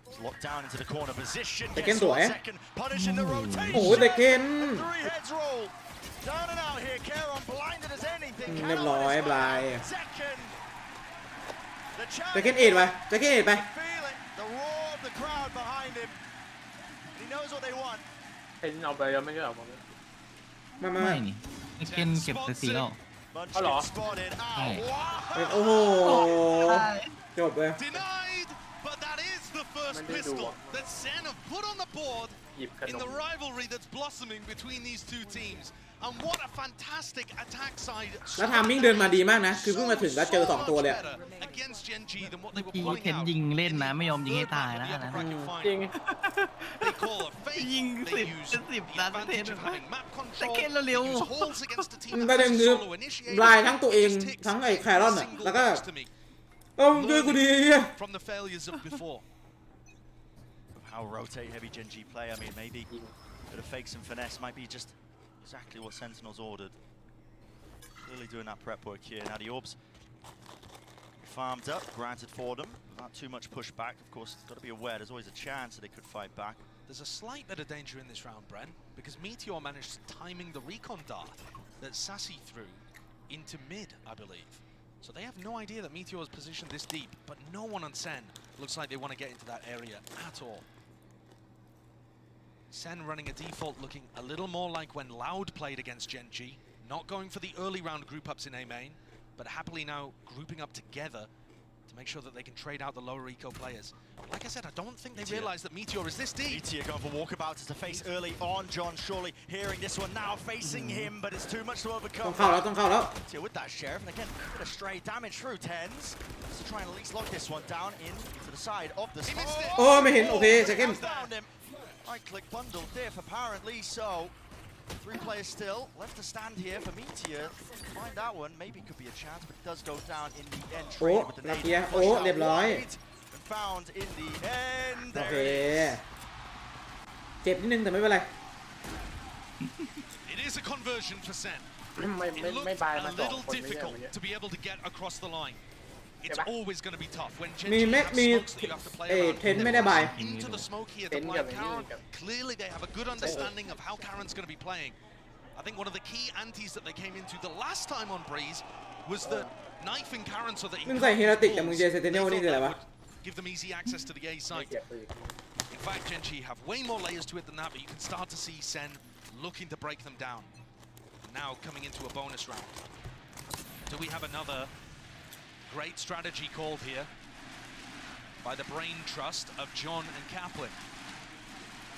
It's locked down into the corner position. Zekken punishing the rotation. Oh, Zekken. 3 heads roll. Down and out here, Karon blinded as anything. เรียบร้อยบลาย Zekken. Zekken เอ็ดไป Zekken เอ็ดไป The roar of the crowd behind him. He knows what they want. เห็นเอาไปแล้วไม่ใช่หรอ ไม่นี่เก็นเก็บไป4แล้ว Munchkin spotted. Wow. โอ้โหจบเลย Denied, but that is the first pistol that Sen have put on the board in the rivalry that's blossoming between these two teams. And what a fantastic attack side. แล้วทามมิ่งเดินมาดีมากนะคือเพิ่งมาถึงแล้วเจอ2ตัวเลย Against Genji than what they were อี pulling เคน out. ยิงเล่นนะไม่ยอมยิงให้ตายนะนะ จริง They call a fake. ยิง They use the 10 นัดเทน advantage of having map แต่ control. เคนเร็ว Use holes against a team ประเด็น that คือ has solo initiated. บลายทั้งตัวเองทั้งไอ้แครอนอ่ะแล้วก็ช่วยกูดี From the failures of before. How rotate heavy Genji play. I mean, maybe a bit of fakes and finesse might be just exactly what Sentinels ordered. Clearly doing that prep work here. Now the orbs farmed up, granted for them, without too much pushback. Of course, got to be aware there's always a chance that they could fight back. There's a slight bit of danger in this round, Bren, because Meteor managed timing the recon dart that Sassy threw into mid, I believe. So they have no idea that Meteor is positioned this deep, but no one on Sen looks like they want to get into that area at all. Sen running a default looking a little more like when Loud played against Genji, not going for the early round group ups in A main, but happily now grouping up together to make sure that they can trade out the lower eco players. Like I said, I don't think they realize that Meteor is this deep. Meteor going for walkabouts to face early on. John surely hearing this one now, facing him, but it's too much to ต้อ overcome. งเข้าแล้วต้องเข้าแล้ว Meteor with that sheriff, and again, a bit of stray damage through TenZ. Let's try and at least lock this one down in to the side of the smoke. โอ้ไม่เห็นโอเคZekken Found him. Right click bundle diff, apparently so. 3 players still left to stand here for Meteor. Find that one, maybe could be a chance, but it does go down in the end. โอ้ With the ลัก nade เกียโอ้เรียบร้อย and found in the end. โอ There เค it is. เจ็บนิดนึงแต่ไม่เป็นไร It is a conversion for Sen. ไม่ It looked บายมา a 2 little คนไม่ใช่ difficult เมื่อกี้ to be able to get across the line. It's always going to be tough when มี Genji แม็ก have มี smokes that you have to play เท around. นไม่ได้บาย Into the smoke here to Ten blindกับ Karon. กับ Clearly they have a good understanding of how Karon's going to be playing. I think one of the key antis that they came into the last time on Breeze was the knifing Karon so that he มึงใส่เฮราติกแต่ pulls. มึงเจอเซนติเนล They นี่ thought คืออะไร that วะ would give them easy access to the A ไม่ site. เก็บปืน In fact, Genji have way more layers to it than that, but you can start to see Sen looking to break them down. Now coming into a bonus round. Do we have another great strategy called here by the brain trust of John and Kaplan?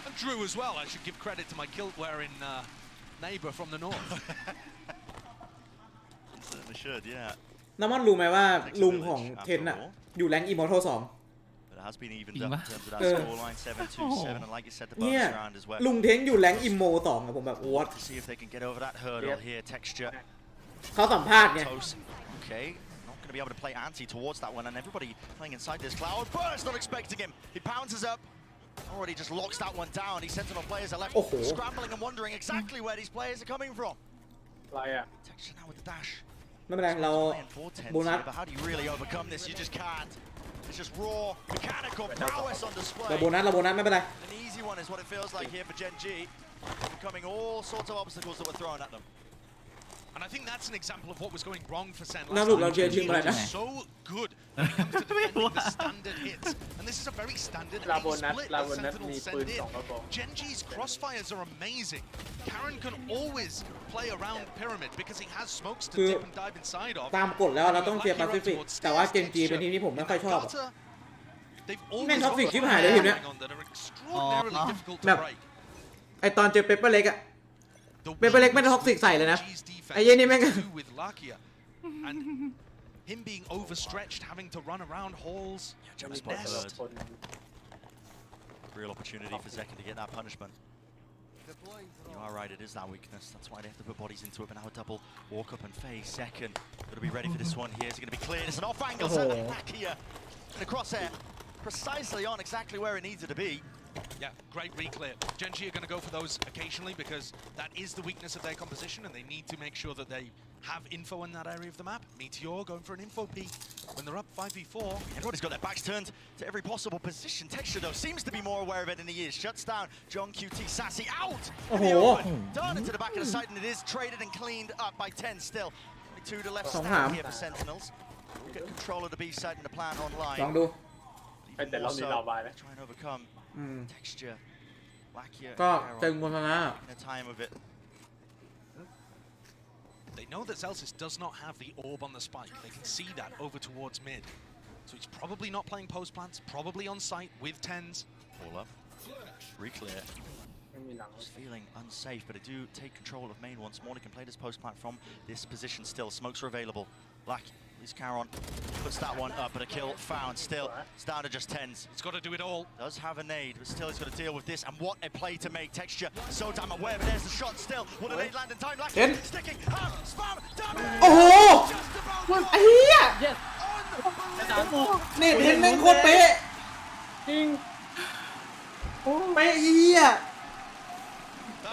And Drew as well. I should give credit to my kilt-wearing neighbor from the north. Certainly should, yeah. น้ำมันรู้ไหมว่าลุงของเทนอะอยู่แรงอิมมอร์ทัล2 But it has been evened up in terms of that scoreline, 7-2-7, and like you said, the เนี่ย bonus round as well. ลุงเทนอยู่แรงอิมโม2อะผมแบบ what To see if they can get over that hurdle here. Texture. เขาสัมภาษณ์ไง Okay, not going to be able to play anti towards that one, and everybody playing inside this cloud burst, not expecting him. He pounces up, already just locks that one down. These Sentinel players are left scrambling and wondering exactly where these players are coming from. อะไรอ่ะ Texture now with the dash. ไม่เป็นไรเรา โบนัส But how do you really overcome this? You just can't. It's just raw mechanical prowess on display. เราโบนัสไม่เป็นไร An easy one is what it feels like here for Genji, becoming all sorts of obstacles that were thrown at them. And I think that's an example of what was going wrong for Sen น่า last สุดเรา time. เชียร์ทีมอะไรนะ So good when it comes to defending the standard hits. And this is a very standard A ลาโบนัส split ลา that โบนัส Sentinel มีปืน send 2 in. กระบอก Genji's crossfires are amazing. Karen can always play around Pyramid because he has smokes to dip and dive inside of. ตามกฎแล้วเราต้องเชียร์แปซิฟิกแต่ว่าเจนจีเป็นทีมที่ผมไม่ค่อยชอบ แม่งท็อกซิกชิบหายเลยทีมเนี้ยแบบไอตอนเจอเปเปอร์เล็กอะเปเปอร์เล็กไม่ท็อกซิกใส่เลยนะไอ้เย็นนี่แม่ง him being overstretched, having to run around halls. Real opportunity for Zekin to get that punishment. You are right, it is that weakness. That's why they have to put bodies into it. But now a double walk up and phase. Second, got to be ready for this one here. Is it going to be cleared? It's an off angle. Back here. And a crosshair. Precisely on exactly where it needed to be. Yeah, great reclear. Genji are going to go for those occasionally because that is the weakness of their composition and they need to make sure that they have info in that area of the map. Meteor going for an info peek when they're up 5v4. Everybody's got their backs turned to every possible position. Texture though seems to be more aware of it than he is. Shuts down John QT. Sassy out in the open. Done into the back of the site and it is traded and cleaned up by 10 still. Only 2 to left stand here for Sentinels. We'll get control of the B site and the plan online. ลองดู แต่รอบนี้เราบายนะ Try and overcome texture. Lackier ก็เต็มบนชนะ in a time of it. They know that Celsius does not have the orb on the spike. They can see that over towards mid. So he's probably not playing post plants, probably on site with 10s. All up. Reclear. ไม่มีหลัง Just feeling unsafe, but I do take control of main once more. He can play this post plant from this position still. Smokes are available. Black is Caron. Puts that one up, but a kill found still. It's down to just 10s. He's got to do it all. Does have a nade, but still he's got to deal with this. And what a play to make. Texture so damn aware, but there's the shot still. Will the nade land in time? Black sticking. Spam. Damn it. โอ้โห Just about ไอ้เหี้ย Yes เน็ตเห็นแม่งโคตรเป๊ะ จริง เป๊ะเหี้ย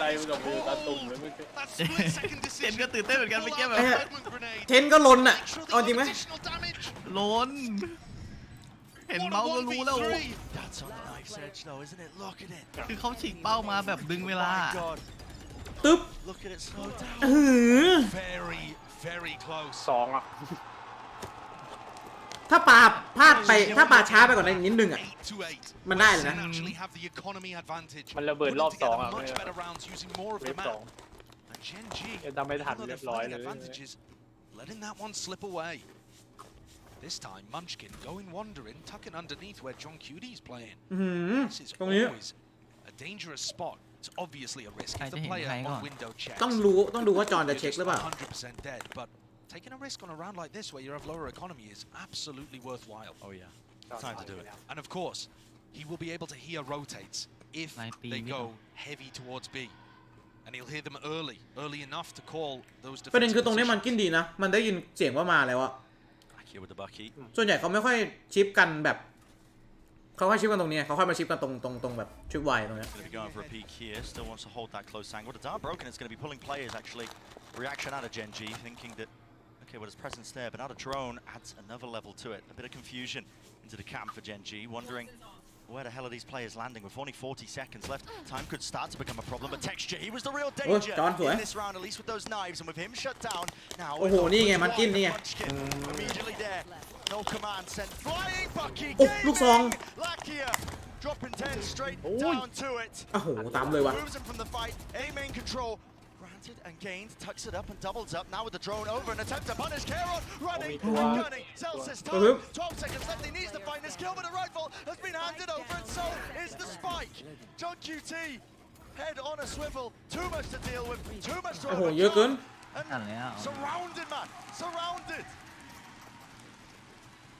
ใจมันกับมือตาตุ่มเลยเมื่อกี้ That split second เห็น decision. ก็ตื่นเต้นเหมือนกันเมื่อกี้แบบ เทนก็ลนอ่ะเอาจริงไหม Additional damage. ล้นเห็นเมาส์ก็รู้แล้ว That's on the knife's edge though, isn't it? Look at it. คือเขาฉีกเป้ามาแบบดึงเวลา My God. ตึ๊บ Look at it slow down. Very, very close. 2 อ่ะ ถ้าปาพลาดไปถ้าปาช้าไปกว่านั้นนิดนึงอ่ะ 8 to 8. มันได้เลยนะ Sen actually have the economy advantage. มันระเบิดรอบ Putting together 2 อ่ะ much better rounds using more of เว the ฟ map. 2 And Genji, ยังทำไม่ทัน even though เรี they're ยบร้อย finding เลย advantages, letting that one slip away. This time, Munchkin going wandering, tucking underneath where John Cuty's playing. อื้อหือ This is ตรงนี้ always a dangerous spot. It's obviously a risk. If the ใครจะเห็น player ใครก่อน on window checks, ต้องดูว่าจอนจะเช็คหรือเปล่า 100% dead. But taking a risk on a round like this, where you have lower economy, is absolutely worthwhile. Oh yeah. Time to do it. And of course, he will be able to hear rotates if they go heavy towards B. And he'll hear them early enough to call those ประเด็น defensive คือตรงนี้มัน positions. กินดีนะ มันได้ยินเสียงว่ามาแล้วอะ Back here with the bucky. ส่วนใหญ่เขาไม่ค่อยชิปกันแบบเขาค่อยชิปกันตรงนี้เขาค่อยมาชิปกันตรงแบบชิปไวตรงเนี้ย Going to be going for a peek here. Still wants to hold that close angle. The dart broken. It's going to be pulling players actually. Reaction out of Genji, thinking that okay, well, his presence there, but now the drone adds another level to it. A bit of confusion into the camp for Genji, wondering where the hell are these players landing with only 40 seconds left. Time could start to become a problem, but Texture, he was the real danger in this round, at least with those knives, and with him shut down. Now, โอ้โหนี่ไงมันกินนี่ไง Munchkin immediately there. No command sent. Flying Bucky. โอ้ลูกซอง Lackier dropping 10 straight down to it. โอ้โหตามเลยว่ะ Moves him from the fight. A main control. Granted and gained, tucks it up and doubles up. Now with the drone over, an attempt to punish Caron. Running and gunning. Celsius time. 12 seconds left. He needs to find this kill, but the rifle has been handed over, and so is the spike. John QT, head on a swivel. Too much to deal with. Too much to โอ้โหเยอะเกิน นั่นแล้ว surrounded, man. Surrounded.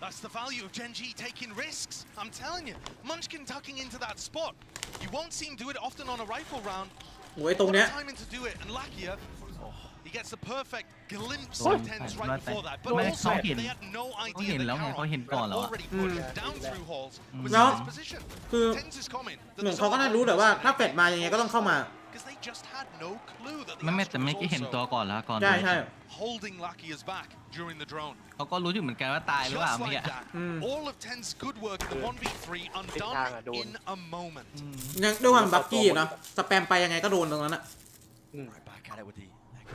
That's the value of Genji taking risks. I'm telling you, Munchkin tucking into that spot. You won't see him do it often on a rifle round. โอ้ยตรงเนี้ย What a timing to do it, and Lackier, he gets the perfect glimpse What? of Tens right before that. But What? also, What? they had no idea What? that What? Caron What? had already pushed down through halls was No. in this position. คือ Tens is coming. เหมือนเขาก็น่ารู้แต่ว่าถ้าแฟดมายังไงก็ต้องเข้ามา Because they just had no clue that the ไม่ Astra แต่ไม่ was กี่เห็น also ตัวก่อนแล้วก่อน ใช่ใช่ holding Lackier's back during the drone. เขาก็รู้อยู่เหมือนกันว่าตายหรือเปล่า Just เมื่อกี้ like that, all of Ten's good work in the 1v3 undone in a moment. ยังด้วยความบักกี้เนาะสแปมไปยังไงก็โดนตรงนั้นอะ Right back at it with the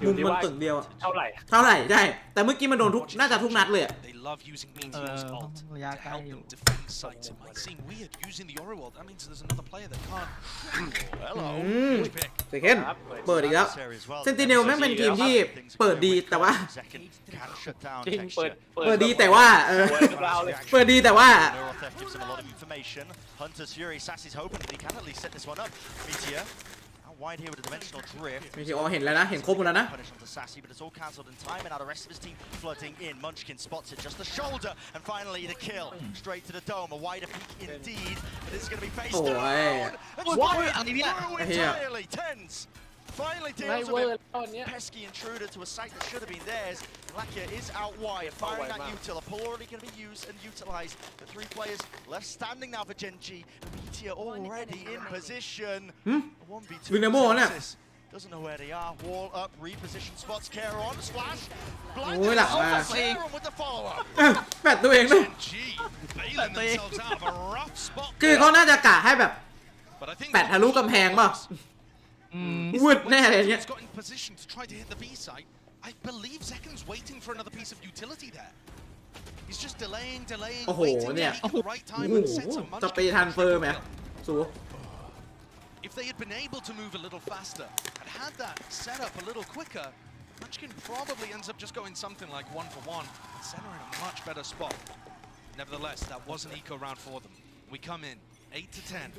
มุมมันตึกเดียว เท่าไหร่ ใช่แต่เมื่อกี้มันโดนทุกน่าจะทุกนัดเลยอะ They love using Meteor's ult ระยะ to ใกล้ help อยู่ them defend sites. It might seem weird using the Aura ult. That means there's another player that can't. Hello. Huge pick. เซเคนเปิดอีกแล้วเซนติเนลแม่งเป็นทีมที่เปิดดีแต่ว่า จริงเปิด เปิดดีแต่ว่าเปิดดีแต่ว่า Neurotheft gives him a lot of information. Hunter's Fury, Sassy's hoping that he can at least set this one up. Meteor, out wide here with a dimensional drift. มีทีออเห็นแล้วนะเห็นครบหมดแล้วนะ Punish onto Sassy, but it's all cancelled in time, and now the rest of his team flooding in. Munchkin spots it, just the shoulder, and finally the kill. Straight to the dome, a wider peak indeed, but it's going to be faced down. What? Entirely, Tens. Finally deals เวอ with ร์ตอนเนี้ย a pesky intruder to a site that should have been theirs. Lakia is out wide, firing that util. A pull already going to be used and utilized. The 3 players left standing now for Genji. Meteor already in position. 1v2 doesn't know where they are. Wall up, reposition spots. Care on, splash. Blind with the follow-up. แปดตัวเองด้วย Genji bailing themselves out of a rough spot. คือเขาน่าจะกะให้แบบ But I think แปดทะลุกำแพงเปล่า วืดแน่เลยเนี่ย He's got in position to try to hit the B site. I believe Zeken's waiting for another piece of utility there. He's just delaying, โอ้โห waiting เนี่ย at the right โอ้ time โห and sets a จะไปทันเฟิร์มไหมสู If they had been able to move a little faster and had that set up a little quicker, Munchkin probably ends up just going something like 1-for-1 and Senna in a much better spot. Nevertheless, that was an eco round for them. We come in 8-10.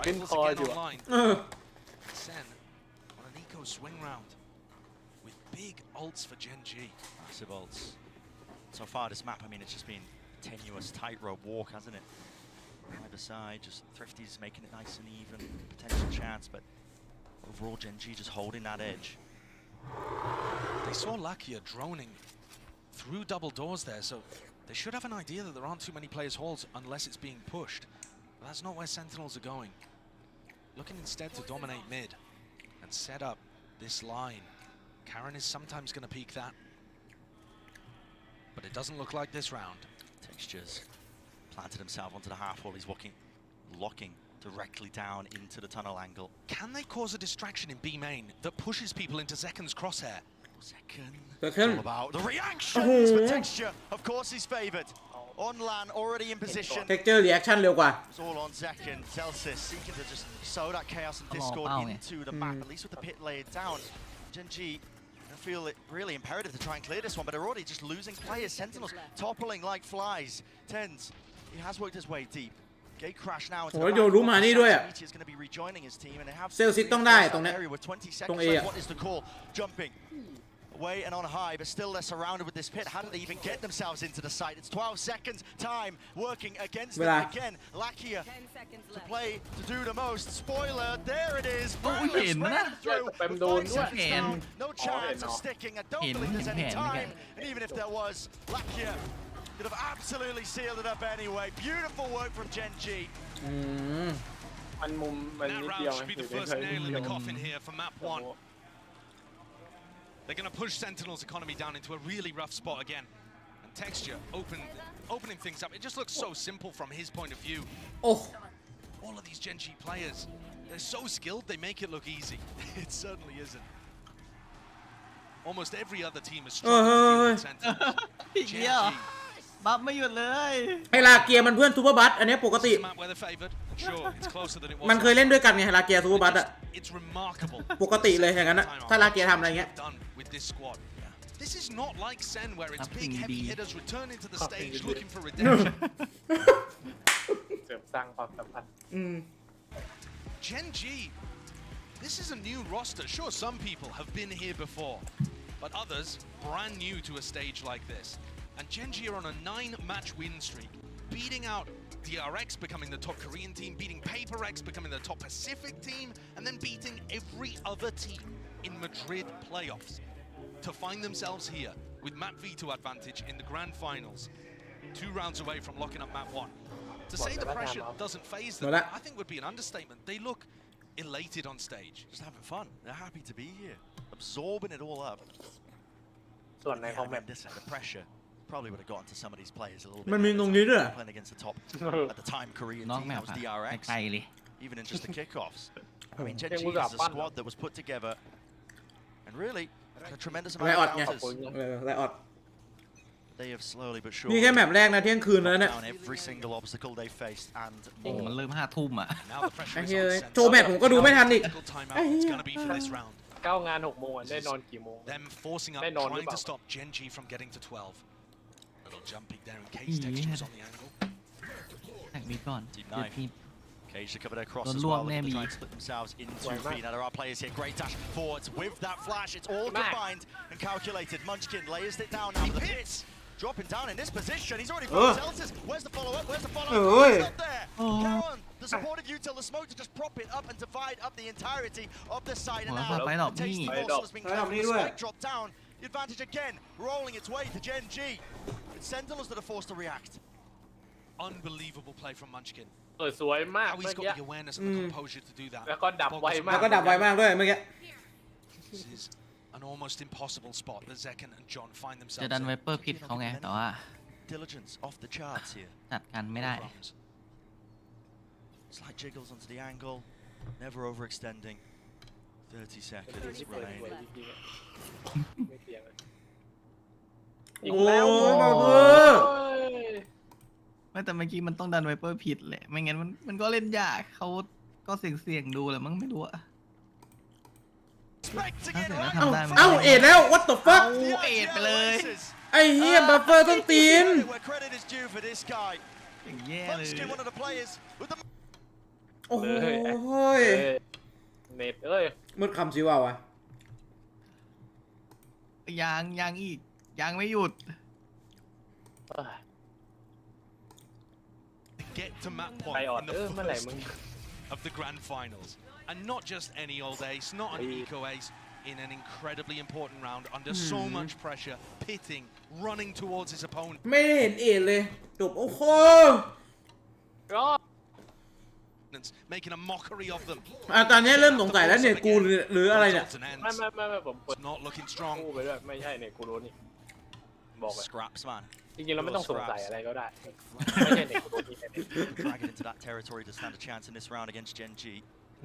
ขึ้น Rifles คอ again อยู่ online. เออ Sen on an eco swing round with big ults for Genji. Massive ults. So far this map, I mean, it's just been a tenuous tightrope walk, hasn't it? Either side, just Thrifty's making it nice and even, potential chance, but overall Genji just holding that edge. They saw Lakia droning through double doors there, so they should have an idea that there aren't too many players' halls unless it's being pushed. But that's not where Sentinels are going. Looking instead to dominate mid and set up this line. Karen is sometimes going to peek that, but it doesn't look like this round. Textures planted himself onto the half wall. He's locking directly down into the tunnel angle. Can they cause a distraction in B main that pushes people into Zeken's crosshair? Second. Second. It's all about the reactions, but Texture, of course, he's favoured. On land, already in position. เทคเจอร์รีแอคชั่นเร็วกว่า It's all on Zekken. Celsius seeking to just sow that chaos and discord into the map, at least with the pit laid down. Genji feel it really imperative to try and clear this one, but they're already just losing players. Sentinels toppling like flies. Tens, he has worked his way deep. Gate crash now into the back. โดนรู้มานี่ด้วยอะ Meteor's going to be rejoining his team, and they have เซลซิตต้องได้ตรงเนี้ย area with 20 ตรง seconds A left. What is the call? Jumping. Away and on high, but still they're surrounded with this pit. How did they even get themselves into the site? It's 12 seconds. Time working against them again. Lakia to play, to do the most. Spoiler, there it is. No chance of sticking. I don't believe there's any time. And even if there was, Lakia could have absolutely sealed it up anyway. Beautiful work from Genji. มันมุมมัน That นิดเดียว round should be the first nail in the coffin here for map 1. They're going to push Sentinel's economy down into a really rough spot again. And Texture opening things up. It just looks so simple from his point of view. โอ้ All of these Genji players, they're so skilled, they make it look easy. It certainly isn't. Almost every other team is strong with Sentinels. อีกเดียวบัฟไม่หยุดเลย ไฮลาเกียมันเพื่อนซูเปอร์บัสอันนี้ปกติ This is a map where they're favored. Sure, it's closer than it was. มันเคยเล่นด้วยกันไงไฮลาเกียซูเปอร์บัสอะ It's remarkable. ปกติเลยอย่างนั้นอะถ้าลาเกียทำอะไรเงี้ย Done with this squad. This is not like Sen where it's big heavy hitters returning to the stage looking for redemption. เสริมสร้างความสัมพันธ์ Genji, this is a new roster. Sure, some people have been here before, but others brand new to a stage like this. And Genji are on a 9-match win streak, beating out DRX, becoming the top Korean team, beating PaperX, becoming the top Pacific team, and then beating every other team in Madrid playoffs to find themselves here with map veto advantage in the grand finals, 2 rounds away from locking up map 1. To say the pressure doesn't faze them, I think would be an understatement. They look elated on stage. Just having fun. They're happy to be here, absorbing it all up. ส่วนในของแมป The pressure probably would have gotten to some of these players a little มัน bit. มีตรงนี้ด้วย Playing against the top at the time Korean นอก team แม that ป was อะ DRX. ไกลเลย Even in just the kickoffs. I mean, Genji is a squad that was put together And really, a tremendous ไล amount ออ of ดไง counters. ไลออด They have slowly but นี่ surely แค่แมปแรกนะเที่ยงคืนแล้วเนี่ย down every single obstacle they faced and โอ้ more. มันเริ่ม5 ทุ่มอ่ะ Now the pressure ไอ้ is เฮ้ on ย Sentinels. โชว์แมปผมก็ดูไม่ทันอีก Difficult timeout ไอ้เหี้ it's ย going to be for this round. เข้างาน6 โมงได้นอนกี่โมง Them forcing up, They know trying to about. stop Genji from getting to 12. Little jumping there in case Texture was on the angle. แท็กนี้ก่อน Deep เดี๋ยว knife. ที Cage to cover their cross Don't as look well, up looking to there, try B. and split themselves into Why not? three. Now there are players here, great dash forwards with that flash. It's all Mac. combined and calculated. Munchkin layers it down now. The pits dropping down in this position. He's already Oh. found Celsius. Where's the follow-up? Where's the Oh. follow-up? It's not there. Caron, the supportive util, the smoke to just prop it up and divide up the entirety of the side. And Well, now fight up, the tasty me. morsel has been Fight up, cleared. me Theด้วย spike dropped down. The advantage again, rolling its way to Gen G. It's Sentinels that are forced to react. Unbelievable play from Munchkin. สวยมาก How เมื่ he's อกี้ got the awareness and the composure to do that. แล้วก็ดับไวมา แล้ ก วก็ดับไวมากด้วยเมื่อกี้ This is an almost impossible spot that Zekken and John find จะ themselves ดัน in. ไวเปอร์ผิดเขาไงแต่ว่า Diligence off the charts here. จัดกันไม่ได้ Slight jiggles onto the angle, never overextending. 30 seconds remaining. อีกแล้ว โอ้ย โอ้ มาเวอร์ ย ไม่แต่เมื่อกี้มันต้องดันไวเปอร์ผิดแหละไม่งั้นมันก็เล่นยากเขาก็เสี่ยงดูแหละมั้งไม่รู้อะ Expect to ถ้า get เสี่ยงแล้ว right ทำได้มัน เอ้าเอ็ดแล้ว what the fuck เอ็ดไปเลย ไอ้เหี้ยบัฟเฟอร์ต้องตีน Where credit is due for this guy. อย่างแย่เลย Munchkin, one of the players with the โอ้โห เอ้ยเน็ตเอ้ย มืดคำชิวาวะ ยังอีกยังไม่หยุด Get to map ไป point ออด in เมื่อไหร่มึง of the grand finals. And not just any old ace, not an eco ace, in an incredibly important round under so much pressure, pitting, running towards his opponent. ไม่ได้เห็นเอ็ดเลยจบโอ้โห Making a mockery of them. ตอนนี้เริ่มสงสัยแล้วเนี่ยกูหรืออะไรเนี่ย Results and ends. ไม่ผมเปิด It's not looking strong. คู่ไปด้วยไม่ใช่เนี่ยกูรู้นี่บอกเลย scraps, man. จริงๆเราไม่ต้องสงสัยอะไรก็ได้ไม่ใช่เนี่ยกูรู้นี่ Dragging into that territory to stand a chance in this round against Gen G.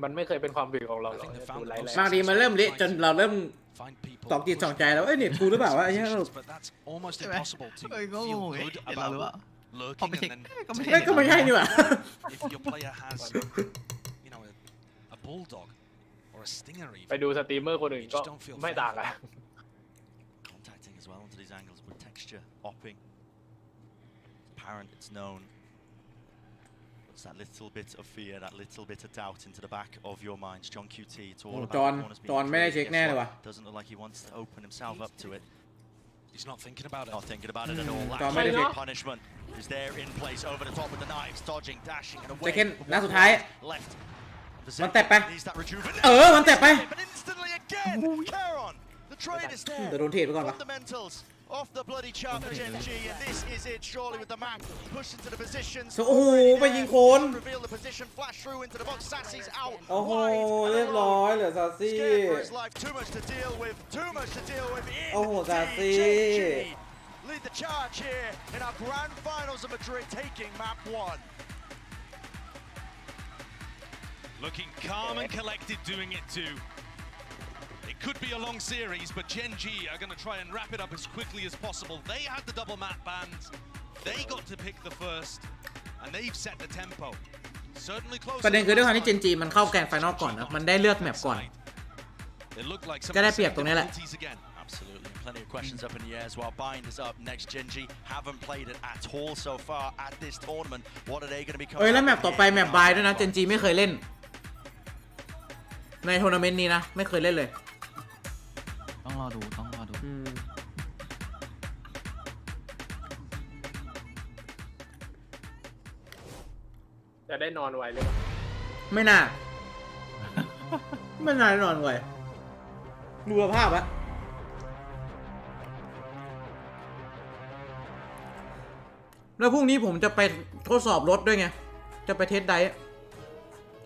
มันไม่เคยเป็นความผิดของเราหรอกดูไลฟ์ บางทีมันเริ่มเละจนเราเริ่ม Find people. สองจิตสองใจแล้วเอ้ยเน็ตกูหรือเปล่าวะไอ้เหี้ย But that's almost impossible to เอ้ยก็ง feel งไง good เห็นเราหรือเปล่า about พอไป lurking เช็ค and then ก็ไม่ เอ้ยก็ไม่ใช่นี่หว่า if your player has, you know, a bulldog or a stinger ไป even. ดูสตรีมเมอร์คนอื่นก็ไม่ต่างกัน Contacting as well onto these angles with texture, opping. It's apparent, it's known. It's that little bit of fear, that little bit of doubt into the back of your minds. John QT, it's all about John- the corners being Johnไม่ได้ clear. เช็ค Guess แน่เลย what? ว่ะ Doesn't look like he wants to open himself up to it. He's not thinking about it. Not thinking about it at all. John ไม่ได้เช็ค Punishment is there in place over the top with the knives, dodging, dashing, and away. Second นัดสุดท้าย Left. มันแตะไป Needs that rejuvenation. มันแตะไป But instantly again, Caron, the trade is แต่ there. โดนเทไปก่อนวะ Fundamentals off the bloody chart for Gen G, and this is it. Surely with the map pushed into the positions. โอ้โหไปยิงโคน Reveal the position, flash through into the box. Sassy's out โอ้โห wide. เรียบร้อยเหลือซาซี่ Scared for his life. Too much to deal with. Too much to deal with. Oh, Sassy. Gen G lead the charge here in our grand finals of Madrid, taking map 1. Looking calm and collected, doing it too. It could be a long series, but Gen G are going to try and wrap it up as quickly as possible. They had the double map bans. They got to pick the first, and they've set the tempo. Certainly close. ประเด็นคือด้วยความที่เจนจีมันเข้าแกรนด์ไฟนอลก่อนนะมันได้เลือกแมปก่อน It looked like some จะได้เปรียบตรงนี้แหละ difficulties again. Absolutely, plenty of questions up in the air as well. Bind is up next. Gen G haven't played it at all so far at this tournament. What are they going to be coming เอ้ยแล้ว up แม with ปต่อไป here? แมปบายด้วยนะเจนจีไม่เคยเล่น ในทัวร์นาเมนต์นี้นะไม่เคยเล่นเลย ต้องรอดู จะได้นอนไวหรือเปล่า ไม่น่า ไม่น่าแน่นอนเว้ยดูสภาพอะแล้วพรุ่งนี้ผมจะไปทดสอบรถด้วยไง จะไปเทสไดฟ์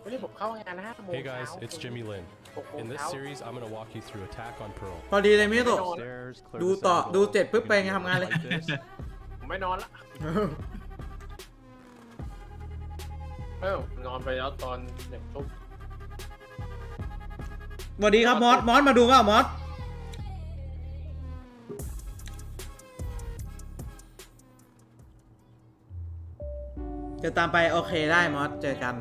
วันนี้ผมเข้างานนะ5 โมง Hey guys, เช้า it's Jimmy Lin. 6 โมง In this เช้า series, I'm going to walk you through attack on Pearl. พอดีเลยมิโตะ Stairs, clear ดู this ต่อ angle. ดูเสร็จปุ๊บ You're ไป gonna ทำงานเลย like this. ผมไม่นอนละนอนไปแล้วตอน1 ทุ่ม สวัสดีครับมอสมาดูเปล่ามอส เดี๋ยวตามไปโอเคได้มอสเจอกัน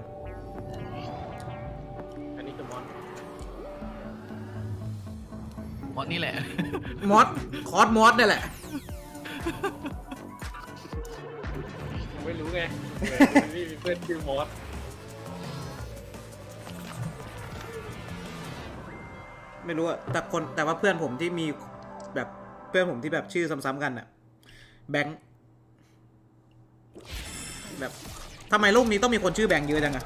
อันนี้คือมอน มอสนี่แหละ มอสคอร์สมอสนี่แหละ ไม่รู้ไงมีเพื่อนชื่อมอส ไม่รู้อะแต่ว่าเพื่อนผมที่มีแบบเพื่อนผมที่แบบชื่อซ้ำๆกันอะแบงค์แบบทำไมโลกนี้ต้องมีคนชื่อแบงค์เยอะจังอะ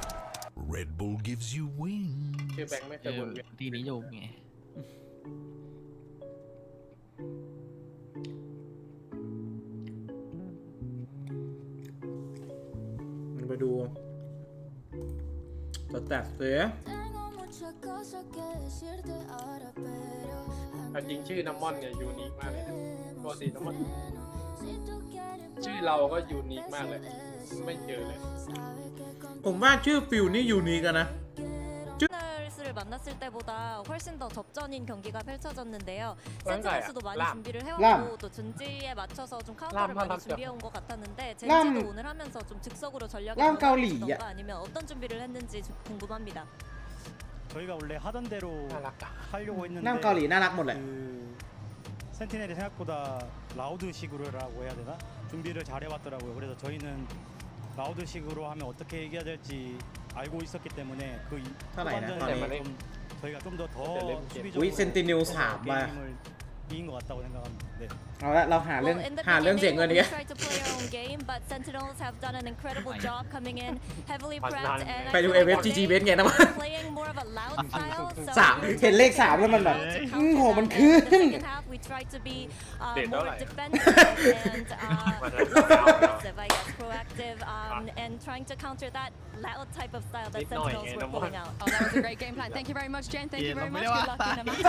Red Bull gives you wings. ชื่อแบงค์ไม่เคยวนเวียน ที่นิยมไง มันไปดูจะแตกเสีย จริงชื่อน้ำมอนเนี่ยยูนิคมากเลยนะปกติน้ำมอนชื่อเราก็ยูนิคมากเลยไม่เจอเลย ผมว่าชื่อฟิลนี่ยูนิคอะนะ 를 만났을 때보다 훨씬 더 접전인 경기가 펼쳐졌는데요. 센트럴스도 많이 준비를 해왔고 또 젠지에 맞춰서 좀 카운터를 많이 준비해온 것 같았는데 젠지도 오늘 하면서 좀 즉석으로 전략을 변화시키던가 아니면 어떤 준비를 했는지 좀 궁금합니다. 저희가 원래 하던 대로 하려고 했는데 น้ำเกาหลีน่ารักหมดแหละ 센티넬이 생각보다 라우드식으로라고 해야 되나? 준비를 잘 해왔더라고요. 그래서 저희는 라우드식으로 하면 어떻게 이겨야 될지 알고 있었기 때문에 그 후반전에 좀 저희가 좀 더 수비적으로 센티넬 3 มา 게임을 이긴 것 같다고 생각합니다. 네. เอาละเราหาเรื่องเสียงเงินดีกว่า ไปดู FFGG เบสไงนะวะ3เห็นเลข3แล้วมันแบบโหมันขึ้น เด็ดเท่าไหร่ and trying to counter that loud type of style that Sentinels were pulling out. Oh, that was a great game plan. Thank you very much, Jen. Thank you very much. Good luck in the match.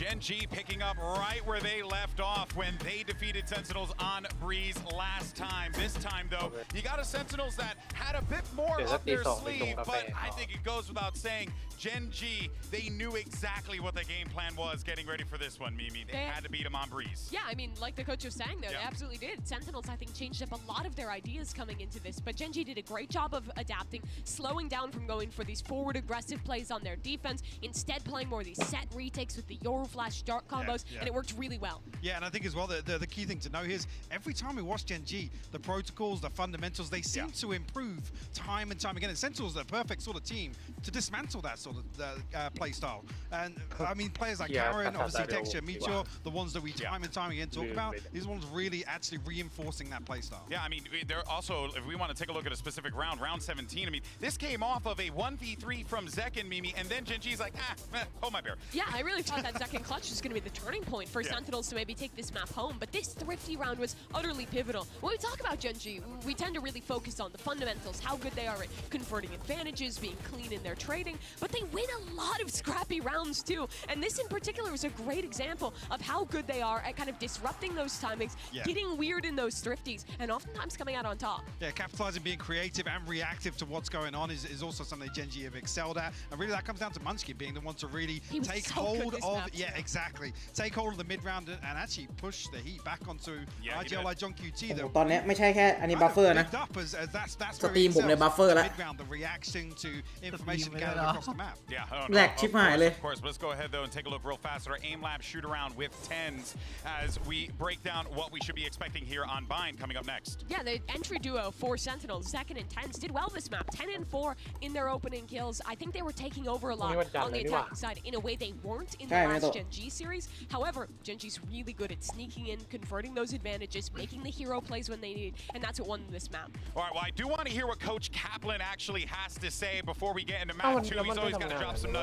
Gen G picking up right where they left off when they defeated Sentinels on Breeze last time. This time, though, you got a Sentinels that had a bit more up their sleeve, but I think it goes without saying, Gen G, they knew exactly what the game plan was getting ready for this one, Mimi. They had to beat them on Breeze. Yeah, I mean, like the coach was saying there, they absolutely did. Sentinels, I think, changed up a lot of their ideas coming into this, but Gen G did a great job of adapting, slowing down from going for these forward aggressive plays on their defense, instead playing more of these set retakes with the Yoru Flash Dart combos, and it worked really well. Yeah, and I think as well the key thing to know here is every time we watch Gen G, the protocols, the fundamentals, they seem to improve time and time again. And Sentinels are the perfect sort of team to dismantle that sort of play style. And I mean, players like Karen, obviously Texture, Meteor, the ones that we time and time again talk about, these ones really actually reinforcing that play style. Yeah, I mean, they're also, if we want to take a look at a specific round 17, I mean, this came off of a 1v3 from Zek and Mimi, and then Gen G's like, hold my beer. Yeah, I really thought that second clutch was going to be the turning point for Sentinels to maybe take this map home, but this Thrifty round was utterly pivotal. When we talk about Gen G, we tend to really focus on the fundamentals, how good they are at converting advantages, being clean in their trading, but they win a lot of scrappy rounds too, and this in particular is a great example of how good they are at kind of disrupting those timings, getting weird in those Thrifties, and oftentimes coming out on top. Yeah, capitalizing, being creative and reactive to what's going on is also something Gen G have excelled at, and really that comes down to Munchkin being the one to really take hold of, exactly, take hold of the mid round and actually push the heat back onto IGL like John QT. ตอนนี้ไม่ใช่แค่อันนี้บัฟเฟอร์นะสตรีมผมเลยบัฟเฟอร์แล้ว the reaction to information gathered across the map. Yeah, แหลกชิบหายเลย Of course, let's go ahead though and take a look real fast at our aim lab shoot around with 10s as we break down what we should be expecting here on Bind coming up next. Yeah, the entry duo for Sentinels, second and 10s, did well this map. 10 and 4 in their opening kills. I think they were taking over a lot on the attacking side in a way they weren't in the last Gen G series. However, Gen G's really good at sneaking in, converting those advantages, making the hero plays when they need, and that's what won this map. All right, well, I do want to hear what Coach Kaplan actually has to say before we get into map 2. He's always got to drop some nuggets.